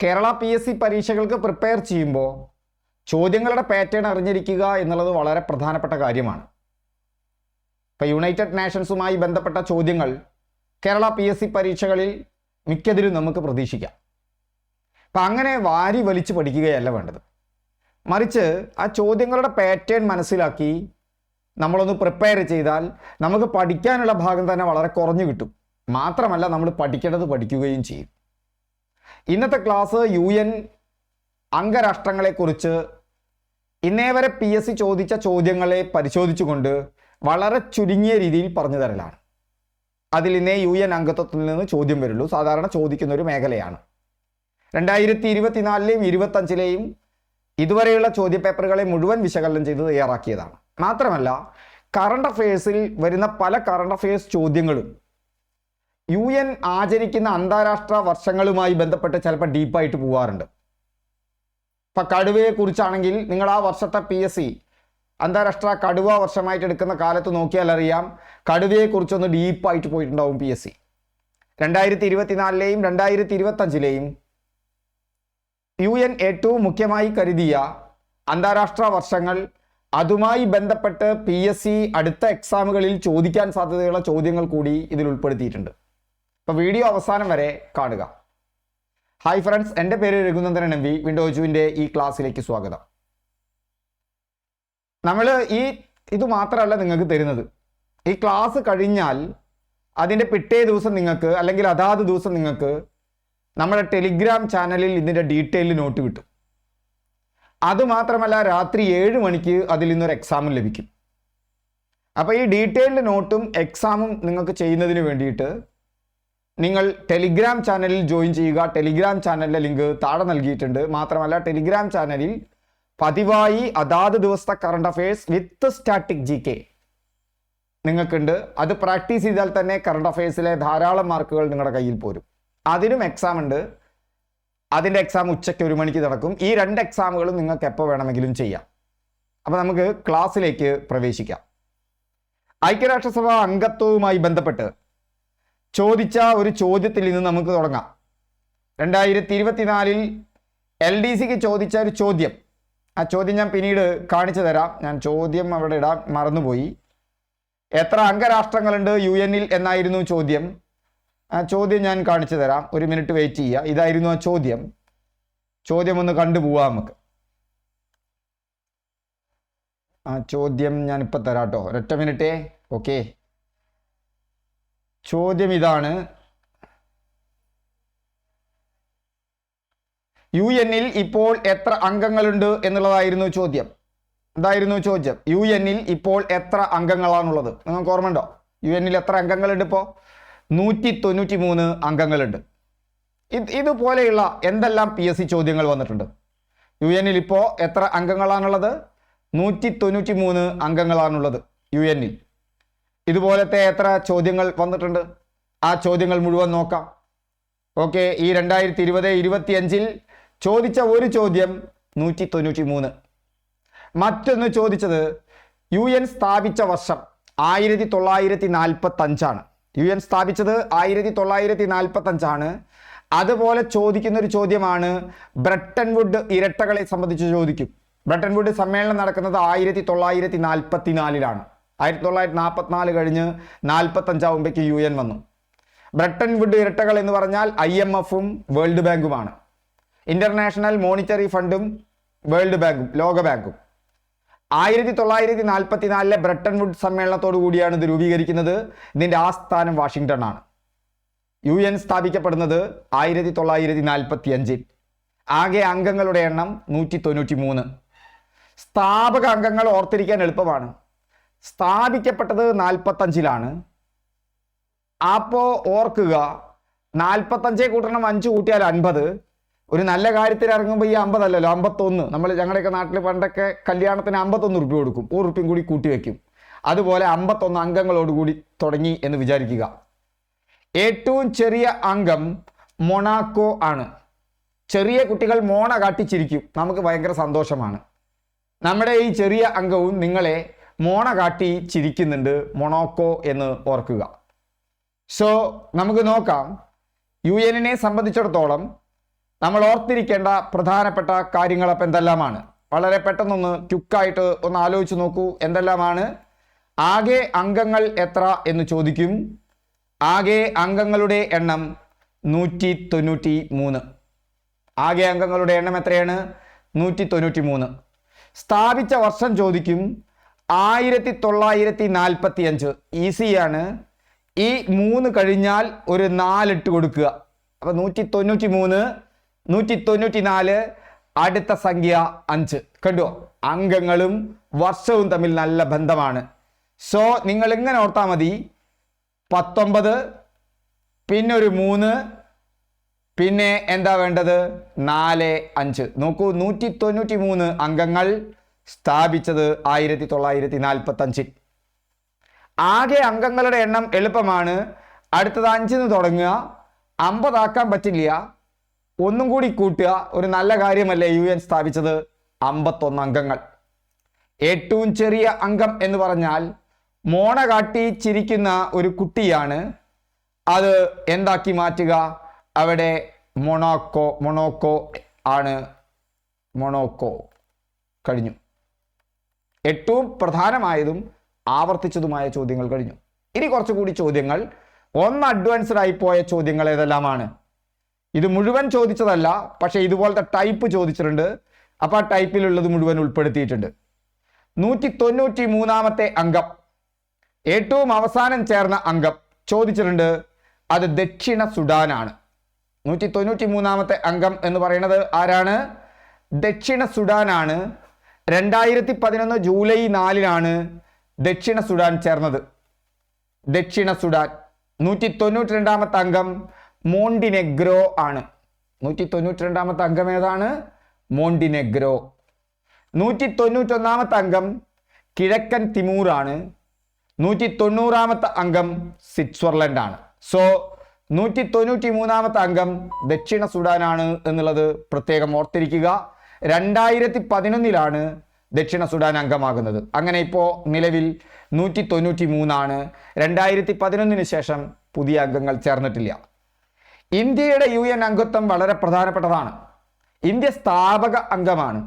Kerala PSC പരീക്ഷകൾക്ക് prepare ചെയ്യുമ്പോൾ ചോദ്യങ്ങളുടെ പാറ്റേൺ അറിഞ്ഞിരിക്കുക എന്നുള്ളത് വളരെ പ്രധാനപ്പെട്ട കാര്യമാണ്. ഇപ്പോൾ യുണൈറ്റഡ് നേഷൻസുമായി ബന്ധപ്പെട്ട ചോദ്യങ്ങൾ കേരള PSC പരീക്ഷകളിൽ മിക്കതിലും നമുക്ക് പ്രതീക്ഷിക്കാം. അപ്പം അങ്ങനെ വാരി വലിച്ച് പഠിക്കുകയല്ല വേണ്ടത്. മറിച്ച് ആ ചോദ്യങ്ങളുടെ പാറ്റേൺ മനസ്സിലാക്കി നമ്മളൊന്ന് പ്രിപ്പയർ ചെയ്താൽ നമുക്ക് പഠിക്കാനുള്ള ഭാഗം തന്നെ വളരെ കുറഞ്ഞു കിട്ടും. മാത്രമല്ല നമ്മൾ പഠിക്കേണ്ടത് പഠിക്കുകയും ചെയ്യും. ഇന്നത്തെ ക്ലാസ് UN അംഗരാഷ്ട്രങ്ങളെക്കുറിച്ച് ഇന്നേ വരെ PSC ചോദിച്ച ചോദ്യങ്ങളെ പരിശോധിച്ചുകൊണ്ട് വളരെ ചുരുങ്ങിയ രീതിയിൽ പറഞ്ഞു തരലാണ്. അതിൽ ഇന്നേ UN അംഗത്വത്തിൽ നിന്ന് ചോദ്യം വരുള്ളൂ. സാധാരണ ചോദിക്കുന്ന ഒരു മേഖലയാണ്. 2024ലെയും 25ലെയും ഇതുവരെയുള്ള ചോദ്യപേപ്പറുകളെ മുഴുവൻ വിശകലനം ചെയ്ത് തയ്യാറാക്കിയതാണ്. മാത്രമല്ല കറണ്ട് അഫയേഴ്സിൽ വരുന്ന പല കറണ്ട് അഫയേഴ്സ് ചോദ്യങ്ങളും UN ആചരിക്കുന്ന അന്താരാഷ്ട്ര വർഷങ്ങളുമായി ബന്ധപ്പെട്ട് ചിലപ്പോൾ ഡീപ്പായിട്ട് പോകാറുണ്ട്. ഇപ്പം കടുവയെക്കുറിച്ചാണെങ്കിൽ നിങ്ങൾ ആ വർഷത്തെ PSC അന്താരാഷ്ട്ര കടുവ വർഷമായിട്ട് എടുക്കുന്ന കാലത്ത് നോക്കിയാൽ അറിയാം, കടുവയെക്കുറിച്ചൊന്ന് ഡീപ്പായിട്ട് പോയിട്ടുണ്ടാവും PSC. 2024ലെയും 2025ലെയും UN ഏറ്റവും മുഖ്യമായി കരുതിയ അന്താരാഷ്ട്ര വർഷങ്ങൾ, അതുമായി ബന്ധപ്പെട്ട് PSC അടുത്ത എക്സാമുകളിൽ ചോദിക്കാൻ സാധ്യതയുള്ള ചോദ്യങ്ങൾ കൂടി ഇതിൽ ഉൾപ്പെടുത്തിയിട്ടുണ്ട്. അപ്പോൾ വീഡിയോ അവസാനം വരെ കാണുക. ഹായ് ഫ്രണ്ട്സ്, എൻ്റെ പേര് രഘുനന്ദനൻ MV. വിൻഡോജുവിൻ്റെ ഈ ക്ലാസ്സിലേക്ക് സ്വാഗതം. നമ്മൾ ഇത് മാത്രമല്ല നിങ്ങൾക്ക് തരുന്നത്. ഈ ക്ലാസ് കഴിഞ്ഞാൽ അതിൻ്റെ പിറ്റേ ദിവസം നിങ്ങൾക്ക്, അല്ലെങ്കിൽ അതാത് ദിവസം നിങ്ങൾക്ക് നമ്മുടെ ടെലിഗ്രാം ചാനലിൽ ഇതിൻ്റെ ഡീറ്റെയിൽ നോട്ട് കിട്ടും. അതുമാത്രമല്ല രാത്രി 7 മണിക്ക് അതിൽ നിന്നൊരു എക്സാമും ലഭിക്കും. അപ്പോൾ ഈ ഡീറ്റെയിൽഡ് നോട്ടും എക്സാമും നിങ്ങൾക്ക് ചെയ്യുന്നതിന് വേണ്ടിയിട്ട് നിങ്ങൾ ടെലിഗ്രാം ചാനലിൽ ജോയിൻ ചെയ്യുക. ടെലിഗ്രാം ചാനലിലെ ലിങ്ക് താഴെ നൽകിയിട്ടുണ്ട്. മാത്രമല്ല ടെലിഗ്രാം ചാനലിൽ പതിവായി അതാത് ദിവസത്തെ കറണ്ട് അഫയേഴ്സ് വിത്ത് സ്റ്റാറ്റിക് GK നിങ്ങൾക്കുണ്ട്. അത് പ്രാക്ടീസ് ചെയ്താൽ തന്നെ കറണ്ട് അഫയേഴ്സിലെ ധാരാളം മാർക്കുകൾ നിങ്ങളുടെ കയ്യിൽ പോരും. അതിനും എക്സാം ഉണ്ട്. അതിൻ്റെ എക്സാം ഉച്ചയ്ക്ക് 1 മണിക്ക് നടക്കും. ഈ 2 എക്സാമുകളും നിങ്ങൾക്ക് എപ്പോൾ വേണമെങ്കിലും ചെയ്യാം. അപ്പോൾ നമുക്ക് ക്ലാസ്സിലേക്ക് പ്രവേശിക്കാം. ഐക്യരാഷ്ട്രസഭ അംഗത്വവുമായി ബന്ധപ്പെട്ട് ചോദിച്ച ഒരു ചോദ്യത്തിൽ നിന്ന് നമുക്ക് തുടങ്ങാം. 2024 LDCക്ക് ചോദിച്ച ഒരു ചോദ്യം. ആ ചോദ്യം ഞാൻ പിന്നീട് കാണിച്ചു തരാം. ഞാൻ ചോദ്യം അവിടെ ഇടാൻ മറന്നുപോയി. എത്ര അംഗരാഷ്ട്രങ്ങളുണ്ട് UN എന്നായിരുന്നു ചോദ്യം. ആ ചോദ്യം ഞാൻ കാണിച്ചു തരാം. 1 മിനിറ്റ് വെയിറ്റ് ചെയ്യുക. ഇതായിരുന്നു ആ ചോദ്യം. ചോദ്യം ഒന്ന് കണ്ടുപോവാം നമുക്ക്. ആ ചോദ്യം ഞാനിപ്പോൾ തരാം കേട്ടോ. ഒരൊറ്റ മിനിറ്റേ. ഓക്കെ, ചോദ്യം ഇതാണ്. UN ഇപ്പോൾ എത്ര അംഗങ്ങളുണ്ട് എന്നുള്ളതായിരുന്നു ചോദ്യം. ഇതായിരുന്നു ചോദ്യം. UN ഇപ്പോൾ എത്ര അംഗങ്ങളാണുള്ളത്? നിങ്ങൾക്ക് ഓർമ്മയുണ്ടോ? UN എത്ര അംഗങ്ങളുണ്ട്? ഇപ്പോൾ 193 അംഗങ്ങളുണ്ട്. ഇതുപോലെയുള്ള എന്തെല്ലാം PSC ചോദ്യങ്ങൾ വന്നിട്ടുണ്ട്. UN ഇപ്പോൾ എത്ര അംഗങ്ങളാണുള്ളത്? 193 അംഗങ്ങളാണുള്ളത് UN. ഇതുപോലത്തെ എത്ര ചോദ്യങ്ങൾ വന്നിട്ടുണ്ട്? ആ ചോദ്യങ്ങൾ മുഴുവൻ നോക്കാം. ഓക്കെ, ഈ 2020-25 ചോദിച്ച ഒരു ചോദ്യം 193. മറ്റൊന്ന് ചോദിച്ചത് UN സ്ഥാപിച്ച വർഷം 1945 UN സ്ഥാപിച്ചത് 1945 അതുപോലെ ചോദിക്കുന്ന ഒരു ചോദ്യമാണ് ബ്രെട്ടൺ വുഡ് ഇരട്ടകളെ സംബന്ധിച്ച് ചോദിക്കും. ബ്രെട്ടൺ വുഡ് സമ്മേളനം നടക്കുന്നത് 1944 1944 കഴിഞ്ഞ് 45 ആകുമ്പോഴേക്ക് UN വന്നു. ബ്രെട്ടൺ വുഡ് ഇരട്ടകൾ എന്ന് പറഞ്ഞാൽ IMFും വേൾഡ് ബാങ്കുമാണ്. ഇന്റർനാഷണൽ മോണിറ്ററി ഫണ്ടും വേൾഡ് ബാങ്കും ലോകബാങ്കും. 1944 ബ്രെട്ടൺ വുഡ് സമ്മേളനത്തോടു കൂടിയാണ് ഇത് രൂപീകരിക്കുന്നത്. ഇതിൻ്റെ ആസ്ഥാനം വാഷിങ്ടൺ ആണ്. UN സ്ഥാപിക്കപ്പെടുന്നത് 1945. ആകെ അംഗങ്ങളുടെ എണ്ണം 193. സ്ഥാപക അംഗങ്ങൾ ഓർത്തിരിക്കാൻ എളുപ്പമാണ്. സ്ഥാപിക്കപ്പെട്ടത് 45 അപ്പോൾ ഓർക്കുക, 45 കൂട്ടണം 5 കൂട്ടിയാൽ 50. ഒരു നല്ല കാര്യത്തിന് ഇറങ്ങുമ്പോൾ ഈ 50 അല്ലല്ലോ, 51. ഞങ്ങളുടെയൊക്കെ നാട്ടിൽ പണ്ടൊക്കെ കല്യാണത്തിന് 51 റുപ്യ കൊടുക്കും, 1 റുപ്യയും കൂടി കൂട്ടി വയ്ക്കും. അതുപോലെ 51 അംഗങ്ങളോടുകൂടി തുടങ്ങി എന്ന് വിചാരിക്കുക. ഏറ്റവും ചെറിയ അംഗം മൊണാക്കോ ആണ്. ചെറിയ കുട്ടികൾ മോണ കാട്ടിച്ചിരിക്കും, നമുക്ക് ഭയങ്കര സന്തോഷമാണ്. നമ്മുടെ ഈ ചെറിയ അംഗവും നിങ്ങളെ മോണ കാട്ടി ചിരിക്കുന്നുണ്ട്, മൊണാക്കോ എന്ന് ഓർക്കുക. സോ നമുക്ക് നോക്കാം. UN സംബന്ധിച്ചിടത്തോളം നമ്മൾ ഓർത്തിരിക്കേണ്ട പ്രധാനപ്പെട്ട കാര്യങ്ങളപ്പം എന്തെല്ലാമാണ്? വളരെ പെട്ടെന്നൊന്ന് ക്വിക്കായിട്ട് ഒന്ന് ആലോചിച്ച് നോക്കൂ. എന്തെല്ലാമാണ്? ആകെ അംഗങ്ങൾ എത്ര എന്ന് ചോദിക്കും. ആകെ അംഗങ്ങളുടെ എണ്ണം 193. ആകെ അംഗങ്ങളുടെ എണ്ണം എത്രയാണ്? 193. സ്ഥാപിച്ച വർഷം ചോദിക്കും. 1945. ഈസിയാണ്. ഈ 3 കഴിഞ്ഞാൽ ഒരു 4 ഇട്ട് കൊടുക്കുക. അപ്പോൾ 193, 194, അടുത്ത സംഖ്യ 5. കണ്ടോ? അംഗങ്ങളും വർഷവും തമ്മിൽ നല്ല ബന്ധമാണ്. സോ നിങ്ങൾ ഇങ്ങനെ ഓർത്താൽ മതി. 19, പിന്നെ ഒരു 3, പിന്നെ എന്താ വേണ്ടത്? 4, 5. നോക്കൂ, 193 അംഗങ്ങൾ, സ്ഥാപിച്ചത് 1945. ആകെ അംഗങ്ങളുടെ എണ്ണം എളുപ്പമാണ്. അടുത്തത് 5 തുടങ്ങുക. 50 ആക്കാൻ പറ്റില്ല. ഒന്നും കൂടി കൂട്ടുക. ഒരു നല്ല കാര്യമല്ലേ UN സ്ഥാപിച്ചത്? 51 അംഗങ്ങൾ. ഏറ്റവും ചെറിയ അംഗം എന്ന് പറഞ്ഞാൽ മോണ കാട്ടി ചിരിക്കുന്ന ഒരു കുട്ടിയാണ്. അത് എന്താക്കി മാറ്റുക? അവിടെ മൊണോക്കോ ആണ്. മൊണോക്കോ കഴിഞ്ഞു. ഏറ്റവും പ്രധാനമായതും ആവർത്തിച്ചതുമായ ചോദ്യങ്ങൾ കഴിഞ്ഞു. ഇനി കുറച്ചുകൂടി ചോദ്യങ്ങൾ. ഒന്ന് അഡ്വാൻസ്ഡ് ആയി പോയ ചോദ്യങ്ങൾ ഏതെല്ലാമാണ്? ഇത് മുഴുവൻ ചോദിച്ചതല്ല, പക്ഷേ ഇതുപോലത്തെ ടൈപ്പ് ചോദിച്ചിട്ടുണ്ട്. അപ്പോൾ ആ ടൈപ്പിലുള്ളത് മുഴുവൻ ഉൾപ്പെടുത്തിയിട്ടുണ്ട്. 193ാമത്തെ അംഗം, ഏറ്റവും അവസാനം ചേർന്ന അംഗം ചോദിച്ചിട്ടുണ്ട്. അത് ദക്ഷിണ സുഡാനാണ്. 193ാമത്തെ അംഗം എന്ന് പറയുന്നത് ആരാണ്? ദക്ഷിണ സുഡാനാണ്. 2011 ജൂലൈ 4 ദക്ഷിണ സുഡാൻ ചേർന്നത്. ദക്ഷിണ സുഡാൻ. 192ാമത്തെ അംഗം മോണ്ടിനെഗ്രോ ആണ്. 192ാമത്തെ അംഗം ഏതാണ്? മോണ്ടിനെഗ്രോ. 191ാമത്തെ അംഗം കിഴക്കൻ തിമൂറാണ്. 190ാമത്തെ അംഗം സ്വിറ്റ്സർലൻഡ് ആണ്. സോ 193ാമത്തെ അംഗം ദക്ഷിണ സുഡാനാണ് എന്നുള്ളത് പ്രത്യേകം ഓർത്തിരിക്കുക. 2011 ദക്ഷിണ സുഡാൻ അംഗമാകുന്നത്. അങ്ങനെ ഇപ്പോൾ നിലവിൽ 193 2011 ശേഷം പുതിയ അംഗങ്ങൾ ചേർന്നിട്ടില്ല. ഇന്ത്യയുടെ UN അംഗത്വം വളരെ പ്രധാനപ്പെട്ടതാണ്. ഇന്ത്യ സ്ഥാപക അംഗമാണ്.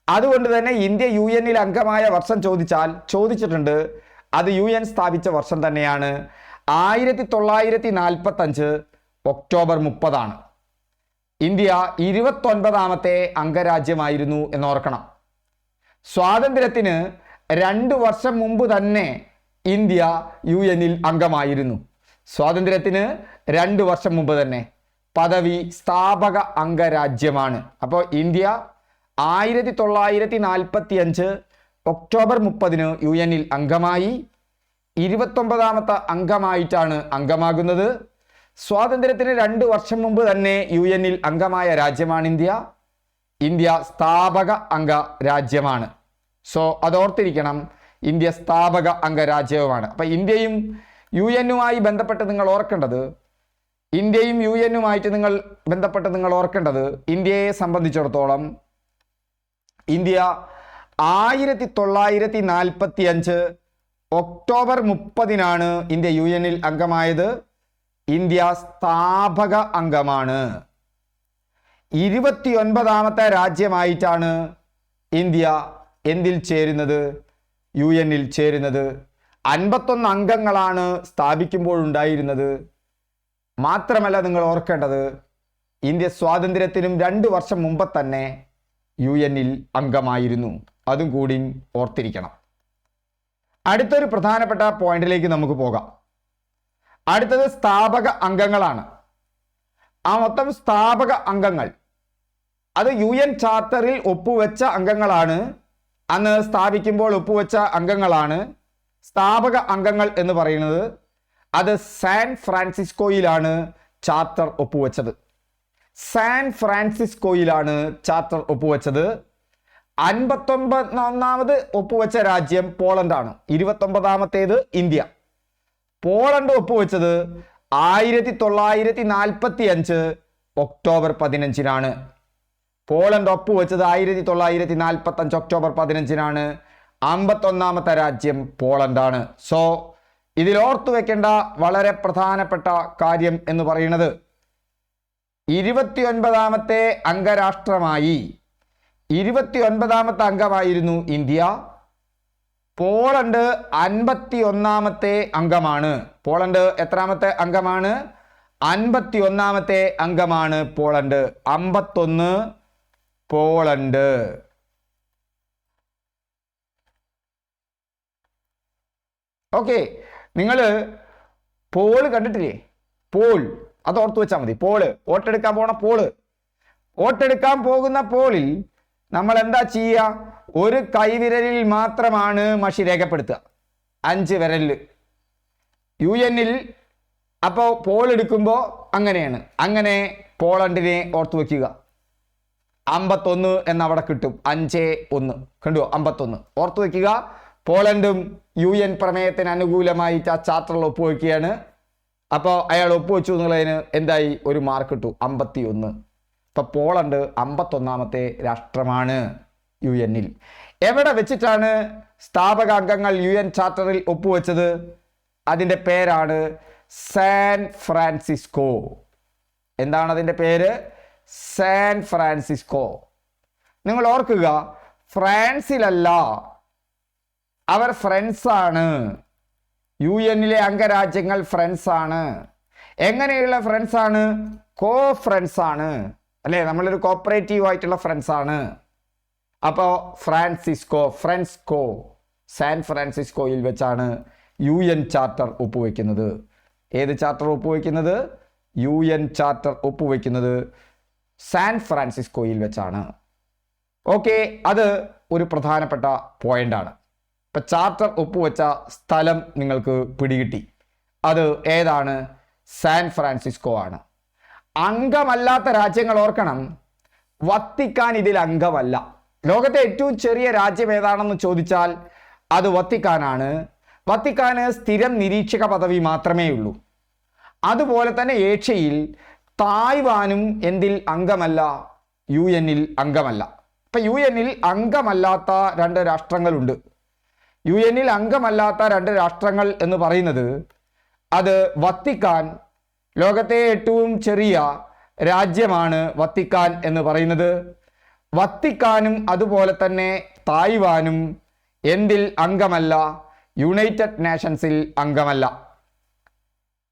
അതുകൊണ്ട് തന്നെ ഇന്ത്യ UN അംഗമായ വർഷം ചോദിച്ചിട്ടുണ്ട്. അത് UN സ്ഥാപിച്ച വർഷം തന്നെയാണ്. 1945 ഒക്ടോബർ 30. ഇന്ത്യ 29ാമത്തെ അംഗരാജ്യമായിരുന്നു എന്നോർക്കണം. സ്വാതന്ത്ര്യത്തിന് 2 വർഷം മുമ്പ് തന്നെ ഇന്ത്യ UN അംഗമായിരുന്നു. സ്വാതന്ത്ര്യത്തിന് 2 വർഷം മുമ്പ് തന്നെ പദവി സ്ഥാപക അംഗരാജ്യമാണ്. അപ്പോൾ ഇന്ത്യ 1945 ഒക്ടോബർ 30 UN അംഗമായി. 29ാമത്തെ അംഗമായിട്ടാണ് അംഗമാകുന്നത്. സ്വാതന്ത്ര്യത്തിന് 2 വർഷം മുമ്പ് തന്നെ UN അംഗമായ രാജ്യമാണ് ഇന്ത്യ. ഇന്ത്യ സ്ഥാപക അംഗ രാജ്യമാണ്. സോ അതോർത്തിരിക്കണം. ഇന്ത്യ സ്ഥാപക അംഗരാജ്യവുമാണ്. അപ്പം ഇന്ത്യയും UN ബന്ധപ്പെട്ട് നിങ്ങൾ ഓർക്കേണ്ടത്, ഇന്ത്യയെ സംബന്ധിച്ചിടത്തോളം ഇന്ത്യ 1945 ഒക്ടോബർ 30 ഇന്ത്യ UN അംഗമായത്. ഇന്ത്യ സ്ഥാപക അംഗമാണ്. 29ാമത്തെ രാജ്യമായിട്ടാണ് ഇന്ത്യ എന്തിൽ ചേരുന്നത്? UN ചേരുന്നത്. 51 അംഗങ്ങളാണ് സ്ഥാപിക്കുമ്പോഴുണ്ടായിരുന്നത്. മാത്രമല്ല നിങ്ങൾ ഓർക്കേണ്ടത്, ഇന്ത്യ സ്വാതന്ത്ര്യത്തിനും 2 വർഷം മുമ്പ് തന്നെ UN അംഗമായിരുന്നു. അതും കൂടി ഓർത്തിരിക്കണം. അടുത്തൊരു പ്രധാനപ്പെട്ട പോയിന്റിലേക്ക് നമുക്ക് പോകാം. അടുത്തത് സ്ഥാപക അംഗങ്ങളാണ്. ആ മൊത്തം സ്ഥാപക അംഗങ്ങൾ അത് UN ചാർട്ടറിൽ ഒപ്പുവെച്ച അംഗങ്ങളാണ്. അന്ന് സ്ഥാപിക്കുമ്പോൾ ഒപ്പുവെച്ച അംഗങ്ങളാണ്. സ്ഥാപക അംഗങ്ങൾ എന്ന് പറയുന്നത് അത് സാൻ ഫ്രാൻസിസ്കോയിലാണ് ചാർട്ടർ ഒപ്പുവെച്ചത്. സാൻ ഫ്രാൻസിസ്കോയിലാണ് ചാർട്ടർ ഒപ്പുവെച്ചത്. 59ാമത് ഒപ്പുവെച്ച രാജ്യം പോളണ്ടാണ്. 29ാമത്തേത് ഇന്ത്യ. പോളണ്ട് ഒപ്പുവെച്ചത് 1945 ഒക്ടോബർ 15 പോളണ്ട് ഒപ്പുവെച്ചത് 1945 ഒക്ടോബർ 15 51ാമത്തെ രാജ്യം പോളണ്ടാണ്. സോ ഇതിൽ ഓർത്തു വെക്കേണ്ട വളരെ പ്രധാനപ്പെട്ട കാര്യം എന്ന് പറയുന്നത്, 29ാമത്തെ അംഗരാഷ്ട്രമായി 29ാമത്തെ അംഗമായിരുന്നു ഇന്ത്യ. പോളണ്ട് 51ാമത്തെ അംഗമാണ്. പോളണ്ട് എത്രാമത്തെ അംഗമാണ്? 51ാമത്തെ അംഗമാണ് പോളണ്ട്. 51 പോളണ്ട്. ഓക്കെ, നിങ്ങൾ പോള് കണ്ടിട്ടില്ലേ? പോൾ, അത് ഓർത്തു വെച്ചാൽ മതി. പോള്, വോട്ടെടുക്കാൻ പോണ പോള്. വോട്ടെടുക്കാൻ പോകുന്ന പോളിൽ നമ്മൾ എന്താ ചെയ്യുക? ഒരു കൈവിരലിൽ മാത്രമാണ് മഷി രേഖപ്പെടുത്തുക, 5 വിരലിൽ. UN-ൽ അപ്പോൾ പോൾ എടുക്കുമ്പോൾ അങ്ങനെയാണ്. അങ്ങനെ പോളണ്ടിനെ ഓർത്തു വയ്ക്കുക. 51 എന്നവിടെ കിട്ടും. 5-1 കണ്ടുവോ? 51 ഓർത്തു വയ്ക്കുക. പോളണ്ടും UN പ്രമേയത്തിന് അനുകൂലമായിട്ട് ആ ചാർട്ടറിൽ ഒപ്പുവെക്കുകയാണ്. അപ്പോൾ അയാൾ ഒപ്പുവെച്ചു എന്നുള്ളതിന് എന്തായി? ഒരു മാർക്ക് കിട്ടു, 51. ഇപ്പം പോളണ്ട് 51ാമത്തെ രാഷ്ട്രമാണ് UN-ൽ. എവിടെ വെച്ചിട്ടാണ് സ്ഥാപക അംഗങ്ങൾ UN ചാർട്ടറിൽ ഒപ്പുവെച്ചത്? അതിൻ്റെ പേരാണ് സാൻ ഫ്രാൻസിസ്കോ. എന്താണ് അതിൻ്റെ പേര്? San Francisco. നിങ്ങൾ ഓർക്കുക, ഫ്രാൻസിലല്ല, അവർ ഫ്രണ്ട്സാണ്. UN-ലെ അംഗരാജ്യങ്ങൾ ഫ്രണ്ട്സാണ്. എങ്ങനെയുള്ള ഫ്രണ്ട്സാണ്? കോ ഫ്രണ്ട്സാണ് അല്ലേ? നമ്മളൊരു കോപ്പറേറ്റീവ് ആയിട്ടുള്ള ഫ്രണ്ട്സാണ്. അപ്പോൾ ഫ്രാൻസിസ്കോ, സാൻ ഫ്രാൻസിസ്കോയിൽ വെച്ചാണ് UN ചാർട്ടർ ഒപ്പുവെക്കുന്നത്. ഏത് ചാർട്ടർ ഒപ്പുവെക്കുന്നത്? UN ചാർട്ടർ ഒപ്പുവെക്കുന്നത് സാൻ ഫ്രാൻസിസ്കോയിൽ വെച്ചാണ്. ഓക്കെ, അത് ഒരു പ്രധാനപ്പെട്ട പോയിന്റാണ്. ഇപ്പം ചാർട്ടർ ഒപ്പുവെച്ച സ്ഥലം നിങ്ങൾക്ക് പിടികിട്ടി. അത് ഏതാണ്? സാൻ ഫ്രാൻസിസ്കോ ആണ്. അംഗമല്ലാത്ത രാജ്യങ്ങൾ ഓർക്കണം, വത്തിക്കാൻ ഇതിൽ അംഗമല്ല. ലോകത്തെ ഏറ്റവും ചെറിയ രാജ്യം ഏതാണെന്ന് ചോദിച്ചാൽ അത് വത്തിക്കാനാണ്. വത്തിക്കാന് സ്ഥിരം നിരീക്ഷക പദവി മാത്രമേ ഉള്ളൂ. അതുപോലെ തന്നെ ഏഷ്യയിൽ തായ്വാനും എന്തിൽ അംഗമല്ല? UN-ൽ അംഗമല്ല. ഇപ്പം UN-ൽ അംഗമല്ലാത്ത 2 രാഷ്ട്രങ്ങളുണ്ട്. UN-ൽ അംഗമല്ലാത്ത 2 രാഷ്ട്രങ്ങൾ എന്ന് പറയുന്നത്, അത് വത്തിക്കാൻ, ലോകത്തെ ഏറ്റവും ചെറിയ രാജ്യമാണ് വത്തിക്കാൻ എന്ന് പറയുന്നത്. വത്തിക്കാനും അതുപോലെ തന്നെ തായ്വാനും എന്തിൽ അംഗമല്ല? യുണൈറ്റഡ് നേഷൻസിൽ അംഗമല്ല.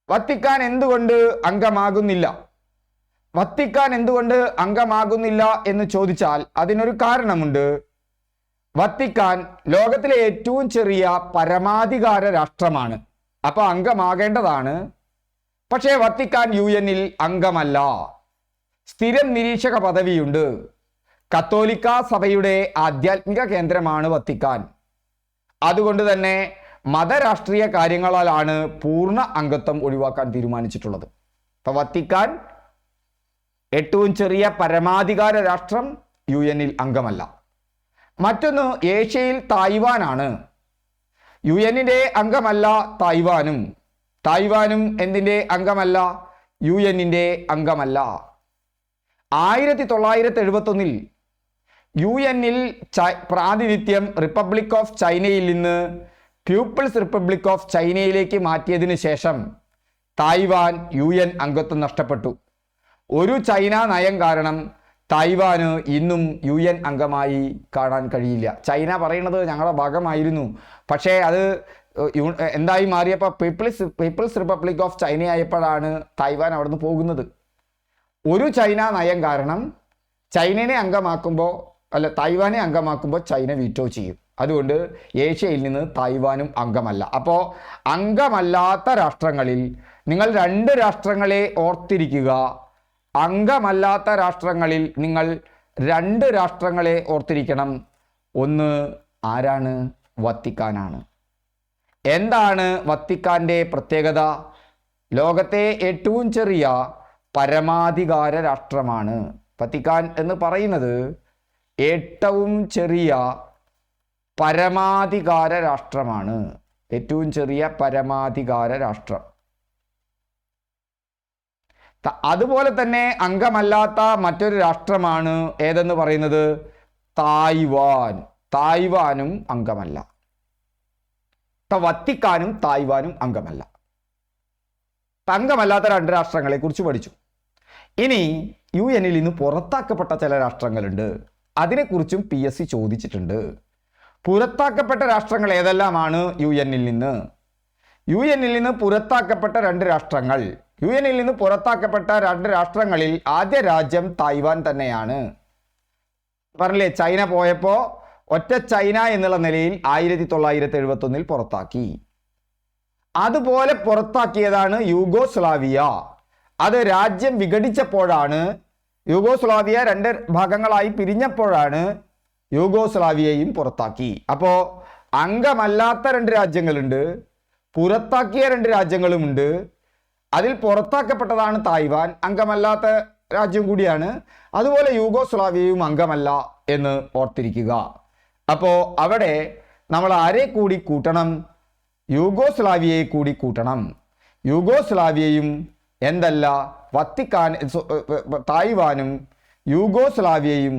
വത്തിക്കാൻ എന്തുകൊണ്ട് അംഗമാകുന്നില്ല? വത്തിക്കാൻ എന്തുകൊണ്ട് അംഗമാകുന്നില്ല എന്ന് ചോദിച്ചാൽ അതിനൊരു കാരണമുണ്ട്. വത്തിക്കാൻ ലോകത്തിലെ ഏറ്റവും ചെറിയ പരമാധികാര രാഷ്ട്രമാണ്. അപ്പോൾ അംഗമാകേണ്ടതാണ്. പക്ഷേ വത്തിക്കാൻ UN-ൽ അംഗമല്ല. സ്ഥിരം നിരീക്ഷക പദവിയുണ്ട്. കത്തോലിക്ക സഭയുടെ ആധ്യാത്മിക കേന്ദ്രമാണ് വത്തിക്കാൻ. അതുകൊണ്ട് തന്നെ മതരാഷ്ട്രീയ കാര്യങ്ങളാലാണ് പൂർണ്ണ അംഗത്വം ഒഴിവാക്കാൻ തീരുമാനിച്ചിട്ടുള്ളത്. ഇപ്പം വത്തിക്കാൻ ഏറ്റവും ചെറിയ പരമാധികാര രാഷ്ട്രം, UN-ൽ അംഗമല്ല. മറ്റൊന്ന്, ഏഷ്യയിൽ തായ്വാനാണ്. UN-ന്റെ അംഗമല്ല തായ്വാനും. തായ്വാനും എന്തിൻ്റെ അംഗമല്ല? UN-ന്റെ അംഗമല്ല. 1971-ൽ UN-ൽ പ്രാതിനിധ്യം റിപ്പബ്ലിക് ഓഫ് ചൈനയിൽ നിന്ന് പീപ്പിൾസ് റിപ്പബ്ലിക് ഓഫ് ചൈനയിലേക്ക് മാറ്റിയതിന് ശേഷം തായ്വാൻ UN അംഗത്വം നഷ്ടപ്പെട്ടു. ഒരു ചൈന നയം കാരണം തായ്വാന് ഇന്നും UN അംഗമായി കാണാൻ കഴിയില്ല. ചൈന പറയുന്നത് ഞങ്ങളുടെ ഭാഗമായിരുന്നു, പക്ഷേ അത് എന്തായി മാറിയപ്പോൾ പീപ്പിൾസ് റിപ്പബ്ലിക് ഓഫ് ചൈന ആയപ്പോഴാണ് തായ്വാൻ അവിടെ നിന്ന് പോകുന്നത്. ഒരു ചൈന നയം കാരണം ചൈനനെ അംഗമാക്കുമ്പോൾ, തായ്വാനെ അംഗമാക്കുമ്പോൾ ചൈന വീറ്റോ ചെയ്യും. അതുകൊണ്ട് ഏഷ്യയിൽ നിന്ന് തായ്വാനും അംഗമല്ല. അപ്പോൾ അംഗമല്ലാത്ത രാഷ്ട്രങ്ങളിൽ നിങ്ങൾ 2 രാഷ്ട്രങ്ങളെ ഓർത്തിരിക്കുക. അംഗമല്ലാത്ത രാഷ്ട്രങ്ങളിൽ നിങ്ങൾ 2 രാഷ്ട്രങ്ങളെ ഓർത്തിരിക്കണം. ഒന്ന് ആരാണ്? വത്തിക്കാനാണ്. എന്താണ് വത്തിക്കാൻ്റെ പ്രത്യേകത? ലോകത്തെ ഏറ്റവും ചെറിയ പരമാധികാര രാഷ്ട്രമാണ് വത്തിക്കാൻ എന്ന് പറയുന്നത്. ഏറ്റവും ചെറിയ പരമാധികാര രാഷ്ട്രമാണ്. ഏറ്റവും ചെറിയ പരമാധികാര രാഷ്ട്രം. അതുപോലെ തന്നെ അംഗമല്ലാത്ത മറ്റൊരു രാഷ്ട്രമാണ് ഏതെന്ന് പറയുന്നത്? തായ്വാൻ. തായ്വാനും അംഗമല്ല. വത്തിക്കാനും തായ്വാനും അംഗമല്ല. അംഗമല്ലാത്ത 2 രാഷ്ട്രങ്ങളെ കുറിച്ച് പഠിച്ചു. ഇനി UN നിന്ന് പുറത്താക്കപ്പെട്ട ചില രാഷ്ട്രങ്ങളുണ്ട്. അതിനെക്കുറിച്ചും PSC ചോദിച്ചിട്ടുണ്ട്. പുറത്താക്കപ്പെട്ട രാഷ്ട്രങ്ങൾ ഏതെല്ലാമാണ് UN നിന്ന്? UN നിന്ന് പുറത്താക്കപ്പെട്ട 2 രാഷ്ട്രങ്ങൾ. UN നിന്ന് പുറത്താക്കപ്പെട്ട 2 രാഷ്ട്രങ്ങളിൽ ആദ്യ രാജ്യം തായ്വാൻ തന്നെയാണ്. പറഞ്ഞില്ലേ, ചൈന പോയപ്പോൾ ഒറ്റ ചൈന എന്നുള്ള നിലയിൽ 1971 പുറത്താക്കി. അതുപോലെ പുറത്താക്കിയതാണ് യൂഗോസ്ലാവിയ. അത് രാജ്യം വിഘടിച്ചപ്പോഴാണ്, യൂഗോസ്ലാവിയ 2 ഭാഗങ്ങളായി പിരിഞ്ഞപ്പോഴാണ് യൂഗോസ്ലാവിയയും പുറത്താക്കി. അപ്പോൾ അംഗമല്ലാത്ത 2 രാജ്യങ്ങളുണ്ട്, പുറത്താക്കിയ 2 രാജ്യങ്ങളുമുണ്ട്. അതിൽ പുറത്താക്കപ്പെട്ടതാണ് തായ്വാൻ, അംഗമല്ലാത്ത രാജ്യം കൂടിയാണ്. അതുപോലെ യൂഗോസ്ലാവിയയും അംഗമല്ല എന്ന് ഓർത്തിരിക്കുക. അപ്പോൾ അവിടെ നമ്മൾ ആരെ കൂടി കൂട്ടണം? യൂഗോസ്ലാവിയയെ കൂടി കൂട്ടണം. യൂഗോസ്ലാവിയയും എന്തല്ല, തായ്വാനും യൂഗോസ്ലാവിയയും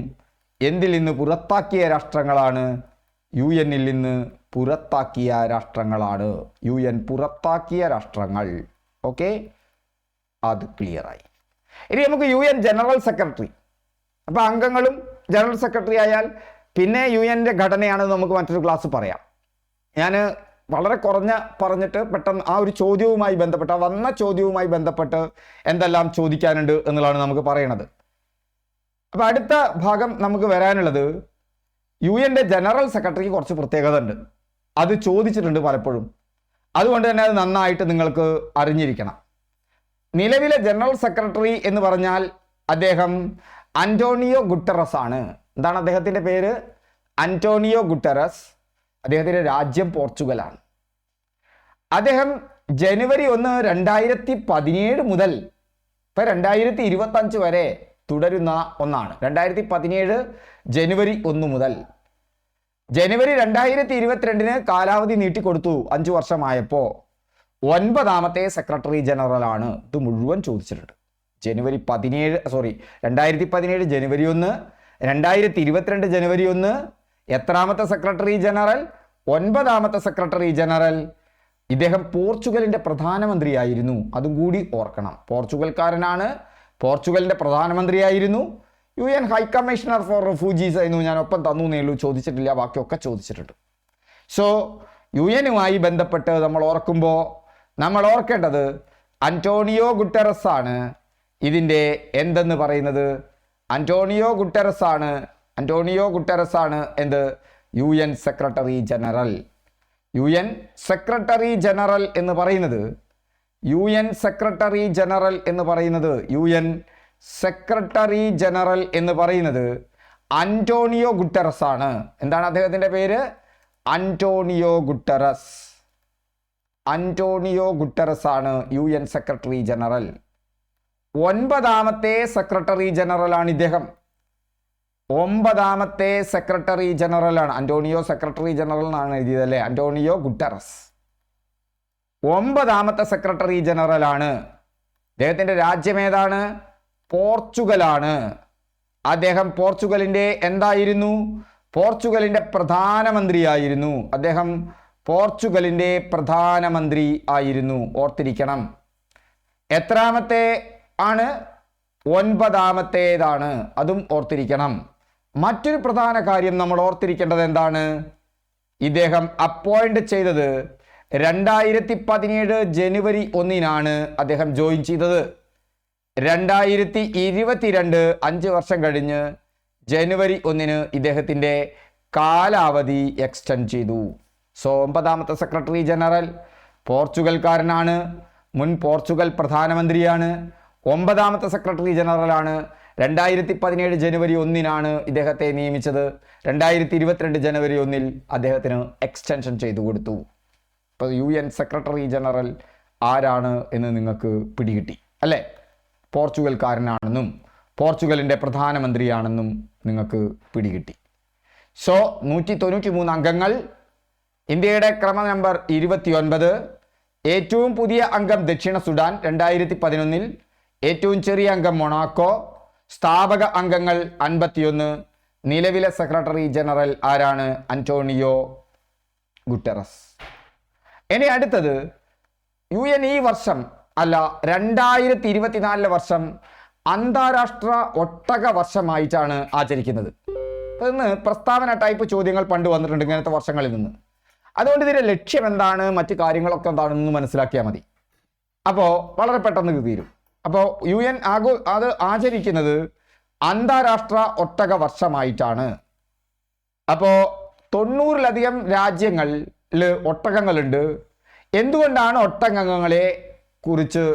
എന്തിൽ നിന്ന് പുറത്താക്കിയ രാഷ്ട്രങ്ങളാണ്? UN നിന്ന് പുറത്താക്കിയ രാഷ്ട്രങ്ങളാണ്. UN പുറത്താക്കിയ രാഷ്ട്രങ്ങൾ. ഓക്കെ, അത് ക്ലിയറായി. ഇനി നമുക്ക് UN ജനറൽ സെക്രട്ടറി. അപ്പോൾ അംഗങ്ങളും ജനറൽ സെക്രട്ടറി ആയാൽ പിന്നെ UN ഘടനയാണെന്ന് നമുക്ക് മറ്റൊരു ക്ലാസ് പറയാം. ഞാൻ വളരെ കുറഞ്ഞ പറഞ്ഞിട്ട് പെട്ടെന്ന് ആ ഒരു ചോദ്യവുമായി ബന്ധപ്പെട്ട്, ആ വന്ന ചോദ്യവുമായി ബന്ധപ്പെട്ട് എന്തെല്ലാം ചോദിക്കാനുണ്ട് എന്നുള്ളതാണ് നമുക്ക് പറയണത്. അപ്പോൾ അടുത്ത ഭാഗം നമുക്ക് വരാനുള്ളത് UN ജനറൽ സെക്രട്ടറിക്ക് കുറച്ച് പ്രത്യേകത ഉണ്ട്. അത് ചോദിച്ചിട്ടുണ്ട് പലപ്പോഴും. അതുകൊണ്ട് തന്നെ അത് നന്നായിട്ട് നിങ്ങൾക്ക് അറിഞ്ഞിരിക്കണം. നിലവിലെ ജനറൽ സെക്രട്ടറി എന്ന് പറഞ്ഞാൽ അദ്ദേഹം അന്റോണിയോ ഗുട്ടറസ് ആണ്. എന്താണ് അദ്ദേഹത്തിൻ്റെ പേര്? Antonio Guterres. അദ്ദേഹത്തിൻ്റെ രാജ്യം പോർച്ചുഗലാണ്. അദ്ദേഹം ജനുവരി 1, 2017 മുതൽ ഇപ്പം 2025 വരെ തുടരുന്ന ഒന്നാണ്. 2017 ജനുവരി 1 മുതൽ ജനുവരി 2022 കാലാവധി നീട്ടിക്കൊടുത്തു. 5 വർഷമായപ്പോൾ 9ാമത്തെ സെക്രട്ടറി ജനറലാണ്. ഇത് മുഴുവൻ ചോദിച്ചിട്ടുണ്ട്. 2017 ജനുവരി 1, 2022 ജനുവരി 1, എത്രാമത്തെ സെക്രട്ടറി ജനറൽ? 9ാമത്തെ സെക്രട്ടറി ജനറൽ. ഇദ്ദേഹം പോർച്ചുഗലിൻ്റെ പ്രധാനമന്ത്രിയായിരുന്നു. അതും കൂടി ഓർക്കണം. പോർച്ചുഗൽക്കാരനാണ്, പോർച്ചുഗലിൻ്റെ പ്രധാനമന്ത്രിയായിരുന്നു. UN high commissioner for refugees ആയിരുന്നു. ഞാൻ ഒപ്പം തന്നു എന്നേ ഉള്ളൂ, ചോദിച്ചിട്ടില്ല. ബാക്കിയൊക്കെ ചോദിച്ചിട്ടുണ്ട്. സോ UN ബന്ധപ്പെട്ട് നമ്മൾ ഓർക്കേണ്ടത് അന്റോണിയോ ഗുട്ടറസ് ആണ്. ഇതിൻ്റെ എന്തെന്ന് പറയുന്നത് അന്റോണിയോ ഗുട്ടറസ് ആണ്. എന്ത്? UN secretary general. UN secretary general എന്ന് പറയുന്നത് UN സെക്രട്ടറി ജനറൽ എന്ന് പറയുന്നത് അന്റോണിയോ ഗുട്ടറസ് ആണ്. എന്താണ് അദ്ദേഹത്തിൻ്റെ പേര്? അന്റോണിയോ ഗുട്ടറസ് ആണ് UN സെക്രട്ടറി ജനറൽ. 9ാമത്തെ സെക്രട്ടറി ജനറലാണ് ഇദ്ദേഹം. 9ാമത്തെ സെക്രട്ടറി ജനറലാണ്. അന്റോണിയോ സെക്രട്ടറി ജനറൽ എന്നാണ് എഴുതിയത് അല്ലേ? അന്റോണിയോ ഗുട്ടറസ് 9ാമത്തെ സെക്രട്ടറി ജനറലാണ്. അദ്ദേഹത്തിൻ്റെ രാജ്യം ഏതാണ്? പോർച്ചുഗലാണ്. അദ്ദേഹം പോർച്ചുഗലിൻ്റെ എന്തായിരുന്നു? പോർച്ചുഗലിൻ്റെ പ്രധാനമന്ത്രിയായിരുന്നു. അദ്ദേഹം പോർച്ചുഗലിൻ്റെ പ്രധാനമന്ത്രി ആയിരുന്നു. ഓർത്തിരിക്കണം. എത്രാമത്തെ ആണ്? 9ാമത്തേതാണ്. അതും ഓർത്തിരിക്കണം. മറ്റൊരു പ്രധാന കാര്യം നമ്മൾ ഓർത്തിരിക്കേണ്ടത് എന്താണ്? ഇദ്ദേഹം അപ്പോയിന്റ് ചെയ്തത് 2017 ജനുവരി 1 അദ്ദേഹം ജോയിൻ ചെയ്തത്. 2022 5 വർഷം കഴിഞ്ഞ് ജനുവരി 1 ഇദ്ദേഹത്തിൻ്റെ കാലാവധി എക്സ്റ്റെൻഡ് ചെയ്തു. സോ 9ാമത്തെ സെക്രട്ടറി ജനറൽ പോർച്ചുഗൽക്കാരനാണ്. മുൻ പോർച്ചുഗൽ പ്രധാനമന്ത്രിയാണ്. 9ാമത്തെ സെക്രട്ടറി ജനറലാണ്. 2017 ജനുവരി 1 ഇദ്ദേഹത്തെ നിയമിച്ചത്. 2022 ജനുവരി 1 അദ്ദേഹത്തിന് എക്സ്റ്റൻഷൻ ചെയ്തു കൊടുത്തു. ഇപ്പോൾ UN സെക്രട്ടറി ജനറൽ ആരാണ് എന്ന് നിങ്ങൾക്ക് പിടികിട്ടി അല്ലേ? പോർച്ചുഗൽക്കാരനാണെന്നും പോർച്ചുഗലിൻ്റെ പ്രധാനമന്ത്രിയാണെന്നും നിങ്ങൾക്ക് പിടികിട്ടി. സോ 193 അംഗങ്ങൾ. ഇന്ത്യയുടെ ക്രമ നമ്പർ 29. ഏറ്റവും പുതിയ അംഗം ദക്ഷിണ സുഡാൻ 2011. ഏറ്റവും ചെറിയ അംഗം മൊണാക്കോ. സ്ഥാപക അംഗങ്ങൾ 51. നിലവിലെ സെക്രട്ടറി ജനറൽ ആരാണ്? Antonio Guterres. ഇനി അടുത്തത് UN ഈ വർഷം അല്ല 2024 വർഷം അന്താരാഷ്ട്ര ഒട്ടക വർഷമായിട്ടാണ് ആചരിക്കുന്നത്. ഇന്ന് പ്രസ്താവന ടൈപ്പ് ചോദ്യങ്ങൾ പണ്ട് വന്നിട്ടുണ്ട് ഇങ്ങനത്തെ വർഷങ്ങളിൽ നിന്ന്. അതുകൊണ്ട് ഇതിന്റെ ലക്ഷ്യം എന്താണ്, മറ്റു കാര്യങ്ങളൊക്കെ എന്താണെന്ന് മനസ്സിലാക്കിയാൽ മതി. അപ്പോൾ വളരെ പെട്ടെന്ന് തീരും. അപ്പോൾ UN അത് ആചരിക്കുന്നത് അന്താരാഷ്ട്ര ഒട്ടക വർഷമായിട്ടാണ്. അപ്പോൾ 90-ലധികം രാജ്യങ്ങളിൽ ഒട്ടകങ്ങളുണ്ട്. എന്തുകൊണ്ടാണ് ഒട്ടകങ്ങളെ കുറിച്ച്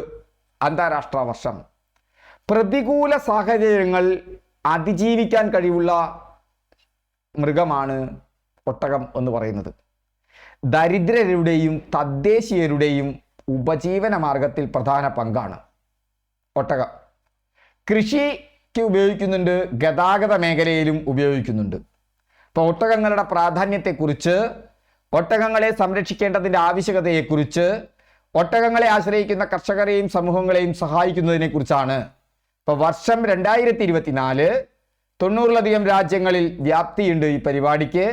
അന്താരാഷ്ട്ര വർഷം? പ്രതികൂല സാഹചര്യങ്ങൾ അതിജീവിക്കാൻ കഴിവുള്ള മൃഗമാണ് ഒട്ടകം എന്ന് പറയുന്നത്. ദരിദ്രരുടെയും തദ്ദേശീയരുടെയും ഉപജീവന മാർഗത്തിൽ പ്രധാന പങ്കാണ് ഒട്ടകം. കൃഷിക്ക് ഉപയോഗിക്കുന്നുണ്ട്, ഗതാഗത മേഖലയിലും ഉപയോഗിക്കുന്നുണ്ട്. ഇപ്പോൾ ഒട്ടകങ്ങളുടെ പ്രാധാന്യത്തെക്കുറിച്ച്, ഒട്ടകങ്ങളെ സംരക്ഷിക്കേണ്ടതിൻ്റെ ആവശ്യകതയെക്കുറിച്ച്, ഒട്ടകങ്ങളെ ആശ്രയിക്കുന്ന കർഷകരെയും സമൂഹങ്ങളെയും സഹായിക്കുന്നതിനെക്കുറിച്ചാണ്. ഇപ്പോൾ വർഷം 2024 90-ലധികം രാജ്യങ്ങളിൽ വ്യാപ്തിയുണ്ട് ഈ പരിപാടിക്ക്.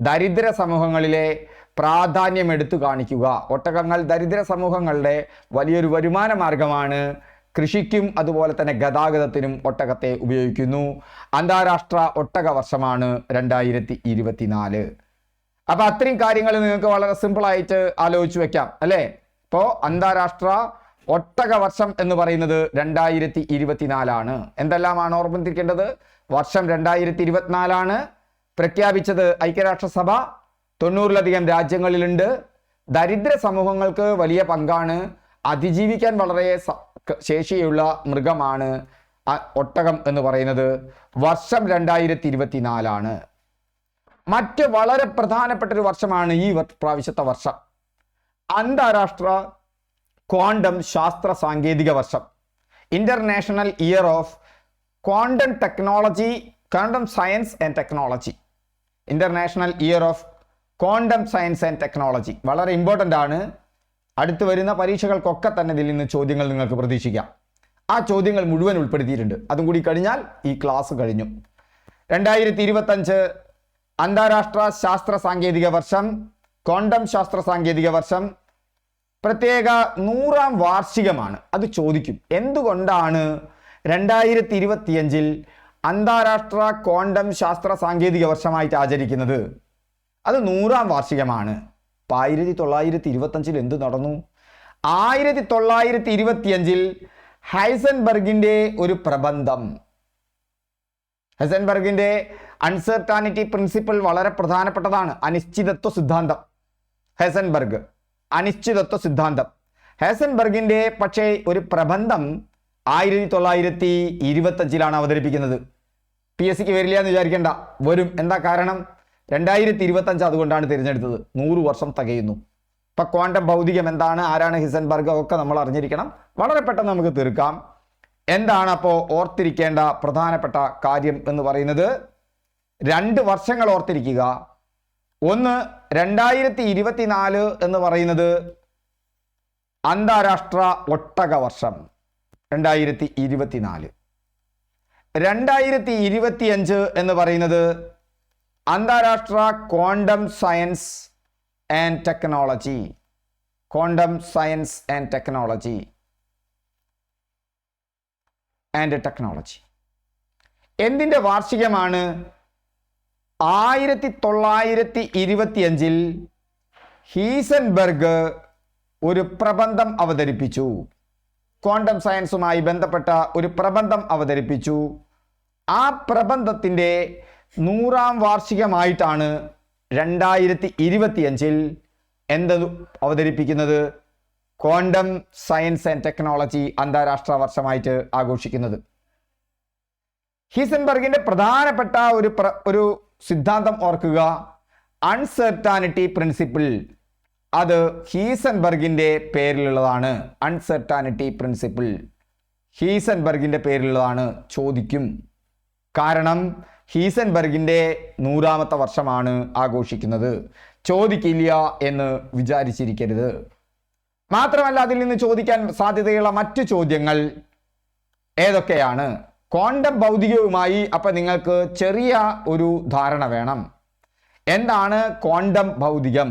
ദരിദ്ര സമൂഹങ്ങളിലെ പ്രാധാന്യം എടുത്തു കാണിക്കുക. ഒട്ടകങ്ങൾ ദരിദ്ര സമൂഹങ്ങളുടെ വലിയൊരു വരുമാന മാർഗമാണ്. കൃഷിക്കും അതുപോലെ തന്നെ ഗതാഗതത്തിനും ഒട്ടകത്തെ ഉപയോഗിക്കുന്നു. അന്താരാഷ്ട്ര ഒട്ടക വർഷമാണ് 2024. അപ്പോൾ അത്രയും കാര്യങ്ങൾ നിങ്ങൾക്ക് വളരെ സിമ്പിളായിട്ട് ആലോചിച്ച് വെക്കാം അല്ലേ. ഇപ്പോൾ അന്താരാഷ്ട്ര ഒട്ടക വർഷം എന്ന് പറയുന്നത് 2024 എന്തെല്ലാമാണ് ഓർമ്മിപ്പിക്കേണ്ടത്? വർഷം 2024 പ്രഖ്യാപിച്ചത് ഐക്യരാഷ്ട്രസഭ. 90-ലധികം രാജ്യങ്ങളിലുണ്ട്. ദരിദ്ര സമൂഹങ്ങൾക്ക് വലിയ പങ്കാണ്. അതിജീവിക്കാൻ വളരെ ശേഷിയുള്ള മൃഗമാണ് ഒട്ടകം എന്ന് പറയുന്നത്. വർഷം 2024. മറ്റ് വളരെ പ്രധാനപ്പെട്ട ഒരു വർഷമാണ് ഈ പ്രാവശ്യത്തെ വർഷം. അന്താരാഷ്ട്ര ക്വാണ്ടം ശാസ്ത്ര സാങ്കേതിക വർഷം. International year of quantum technology, quantum science and technology. International year of quantum science and technology വളരെ ഇമ്പോർട്ടൻ്റ് ആണ്. അടുത്ത് വരുന്ന പരീക്ഷകൾക്കൊക്കെ തന്നെ ഇതിൽ നിന്ന് ചോദ്യങ്ങൾ നിങ്ങൾക്ക് പ്രതീക്ഷിക്കാം. ആ ചോദ്യങ്ങൾ മുഴുവൻ ഉൾപ്പെടുത്തിയിട്ടുണ്ട്. അതും കൂടി കഴിഞ്ഞാൽ ഈ ക്ലാസ് കഴിഞ്ഞു. 2025 അന്താരാഷ്ട്ര ശാസ്ത്ര സാങ്കേതിക വർഷം, ക്വാണ്ടം ശാസ്ത്ര സാങ്കേതിക വർഷം. പ്രത്യേക 100ാം വാർഷികമാണ്. അത് ചോദിക്കും. എന്തുകൊണ്ടാണ് 2025 അന്താരാഷ്ട്ര ക്വാണ്ടം ശാസ്ത്ര സാങ്കേതിക വർഷമായിട്ട് ആചരിക്കുന്നത്? അത് 100ാം വാർഷികമാണ്. 1925 എന്ത് നടന്നു? 1925 ഹൈസൻബർഗിന്റെ ഒരു പ്രബന്ധം, ഹൈസൻബർഗിന്റെ അൺസർട്ടാനിറ്റി പ്രിൻസിപ്പിൾ വളരെ പ്രധാനപ്പെട്ടതാണ്. അനിശ്ചിതത്വ സിദ്ധാന്തം. ഹൈസൻബർഗ് അനിശ്ചിതത്വ സിദ്ധാന്തം. ഹൈസൻബർഗിന്റെ പക്ഷേ ഒരു പ്രബന്ധം 1925 അവതരിപ്പിക്കുന്നത്. PSCക്ക് വരില്ല എന്ന് വിചാരിക്കേണ്ട, വരും. എന്താ കാരണം? 2025 അതുകൊണ്ടാണ് തിരഞ്ഞെടുത്തത്. 100 വർഷം തികയുന്നു. ഇപ്പം ക്വാണ്ടം ഭൗതികം എന്താണ്, ആരാണ് ഹൈസൻബർഗ് ഒക്കെ നമ്മൾ അറിഞ്ഞിരിക്കണം. വളരെ പെട്ടെന്ന് നമുക്ക് തീർക്കാം. എന്താണ് അപ്പോൾ ഓർത്തിരിക്കേണ്ട പ്രധാനപ്പെട്ട കാര്യം എന്ന് പറയുന്നത്? 2 വർഷങ്ങൾ ഓർത്തിരിക്കുക. ഒന്ന്, 2024 എന്ന് പറയുന്നത് അന്താരാഷ്ട്ര ഒട്ടക വർഷം 2024. 2025 എന്ന് പറയുന്നത് അന്താരാഷ്ട്ര quantum science and technology. Quantum science and technology എന്തിൻ്റെ വാർഷികമാണ്? 1925 ഹീസൻബർഗ് ഒരു പ്രബന്ധം അവതരിപ്പിച്ചു. ക്വാണ്ടം സയൻസുമായി ബന്ധപ്പെട്ട ഒരു പ്രബന്ധം അവതരിപ്പിച്ചു. ആ പ്രബന്ധത്തിൻ്റെ 100ാം വാർഷികമായിട്ടാണ് 2025 എന്ത് അവതരിപ്പിക്കുന്നത്? ക്വാണ്ടം സയൻസ് ആൻഡ് ടെക്നോളജി അന്താരാഷ്ട്ര വർഷമായിട്ട് ആഘോഷിക്കുന്നത്. ഹീസൻബർഗിന്റെ പ്രധാനപ്പെട്ട ഒരു സിദ്ധാന്തം ഓർക്കുക, അൺസർട്ടാനിറ്റി പ്രിൻസിപ്പിൾ. അത് ഹീസൻബർഗിന്റെ പേരിലുള്ളതാണ്. അൺസർട്ടാനിറ്റി പ്രിൻസിപ്പിൾ ഹീസൻബർഗിന്റെ പേരിലുള്ളതാണ്. ചോദിക്കും. കാരണം ഹീസൻബർഗിന്റെ 100ാമത്തെ വർഷമാണ് ആഘോഷിക്കുന്നത്. ചോദിക്കില്ല എന്ന് വിചാരിച്ചിരിക്കരുത്. മാത്രമല്ല, അതിൽ നിന്ന് ചോദിക്കാൻ സാധ്യതയുള്ള മറ്റു ചോദ്യങ്ങൾ ഏതൊക്കെയാണ്? ക്വാണ്ടം ഭൗതികവുമായി അപ്പം നിങ്ങൾക്ക് ചെറിയ ഒരു ധാരണ വേണം. എന്താണ് ക്വാണ്ടം ഭൗതികം?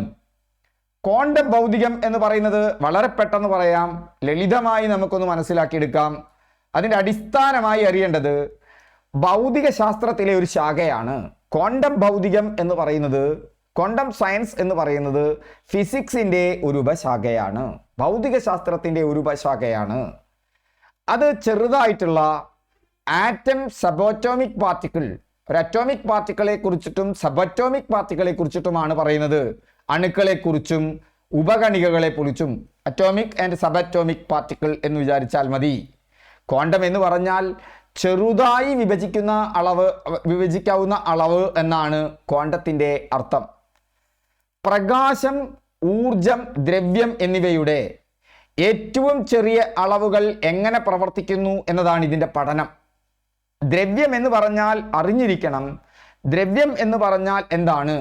ക്വാണ്ടം ഭൗതികം എന്ന് പറയുന്നത് വളരെ പെട്ടെന്ന് പറയാം, ലളിതമായി നമുക്കൊന്ന് മനസ്സിലാക്കിയെടുക്കാം. അതിൻ്റെ അടിസ്ഥാനമായി അറിയേണ്ടത് ഭൗതിക ശാസ്ത്രത്തിലെ ഒരു ശാഖയാണ്. ക്വാണ്ടം ഭൗതികം എന്ന് പറയുന്നത്, ക്വാണ്ടം സയൻസ് എന്ന് പറയുന്നത് ഫിസിക്സിൻ്റെ ഒരു ഉപശാഖയാണ്, ഭൗതിക ശാസ്ത്രത്തിൻ്റെ ഒരു ഉപശാഖയാണ്. അത് ചെറുതായിട്ടുള്ള ആറ്റം, സബോറ്റോമിക് പാർട്ടിക്കിൾ, ഒരു അറ്റോമിക് പാർട്ടിക്കിളെ കുറിച്ചിട്ടും സബറ്റോമിക് പാർട്ടിക്കിളെ കുറിച്ചിട്ടുമാണ് പറയുന്നത്. അണുക്കളെ കുറിച്ചും ഉപകണികകളെ കുറിച്ചും അറ്റോമിക് ആൻഡ് സബറ്റോമിക് പാർട്ടിക്കിൾ എന്ന് വിചാരിച്ചാൽ മതി. ക്വാണ്ടം എന്ന് പറഞ്ഞാൽ ചെറുതായി വിഭജിക്കാവുന്ന അളവ് എന്നാണ് ക്വാണ്ടത്തിൻ്റെ അർത്ഥം. പ്രകാശം, ഊർജം, ദ്രവ്യം എന്നിവയുടെ ഏറ്റവും ചെറിയ അളവുകൾ എങ്ങനെ പ്രവർത്തിക്കുന്നു എന്നതാണ് ഇതിൻ്റെ പഠനം. ദ്രവ്യം എന്ന് പറഞ്ഞാൽ അറിഞ്ഞിരിക്കണം, ദ്രവ്യം എന്ന് പറഞ്ഞാൽ എന്താണ്?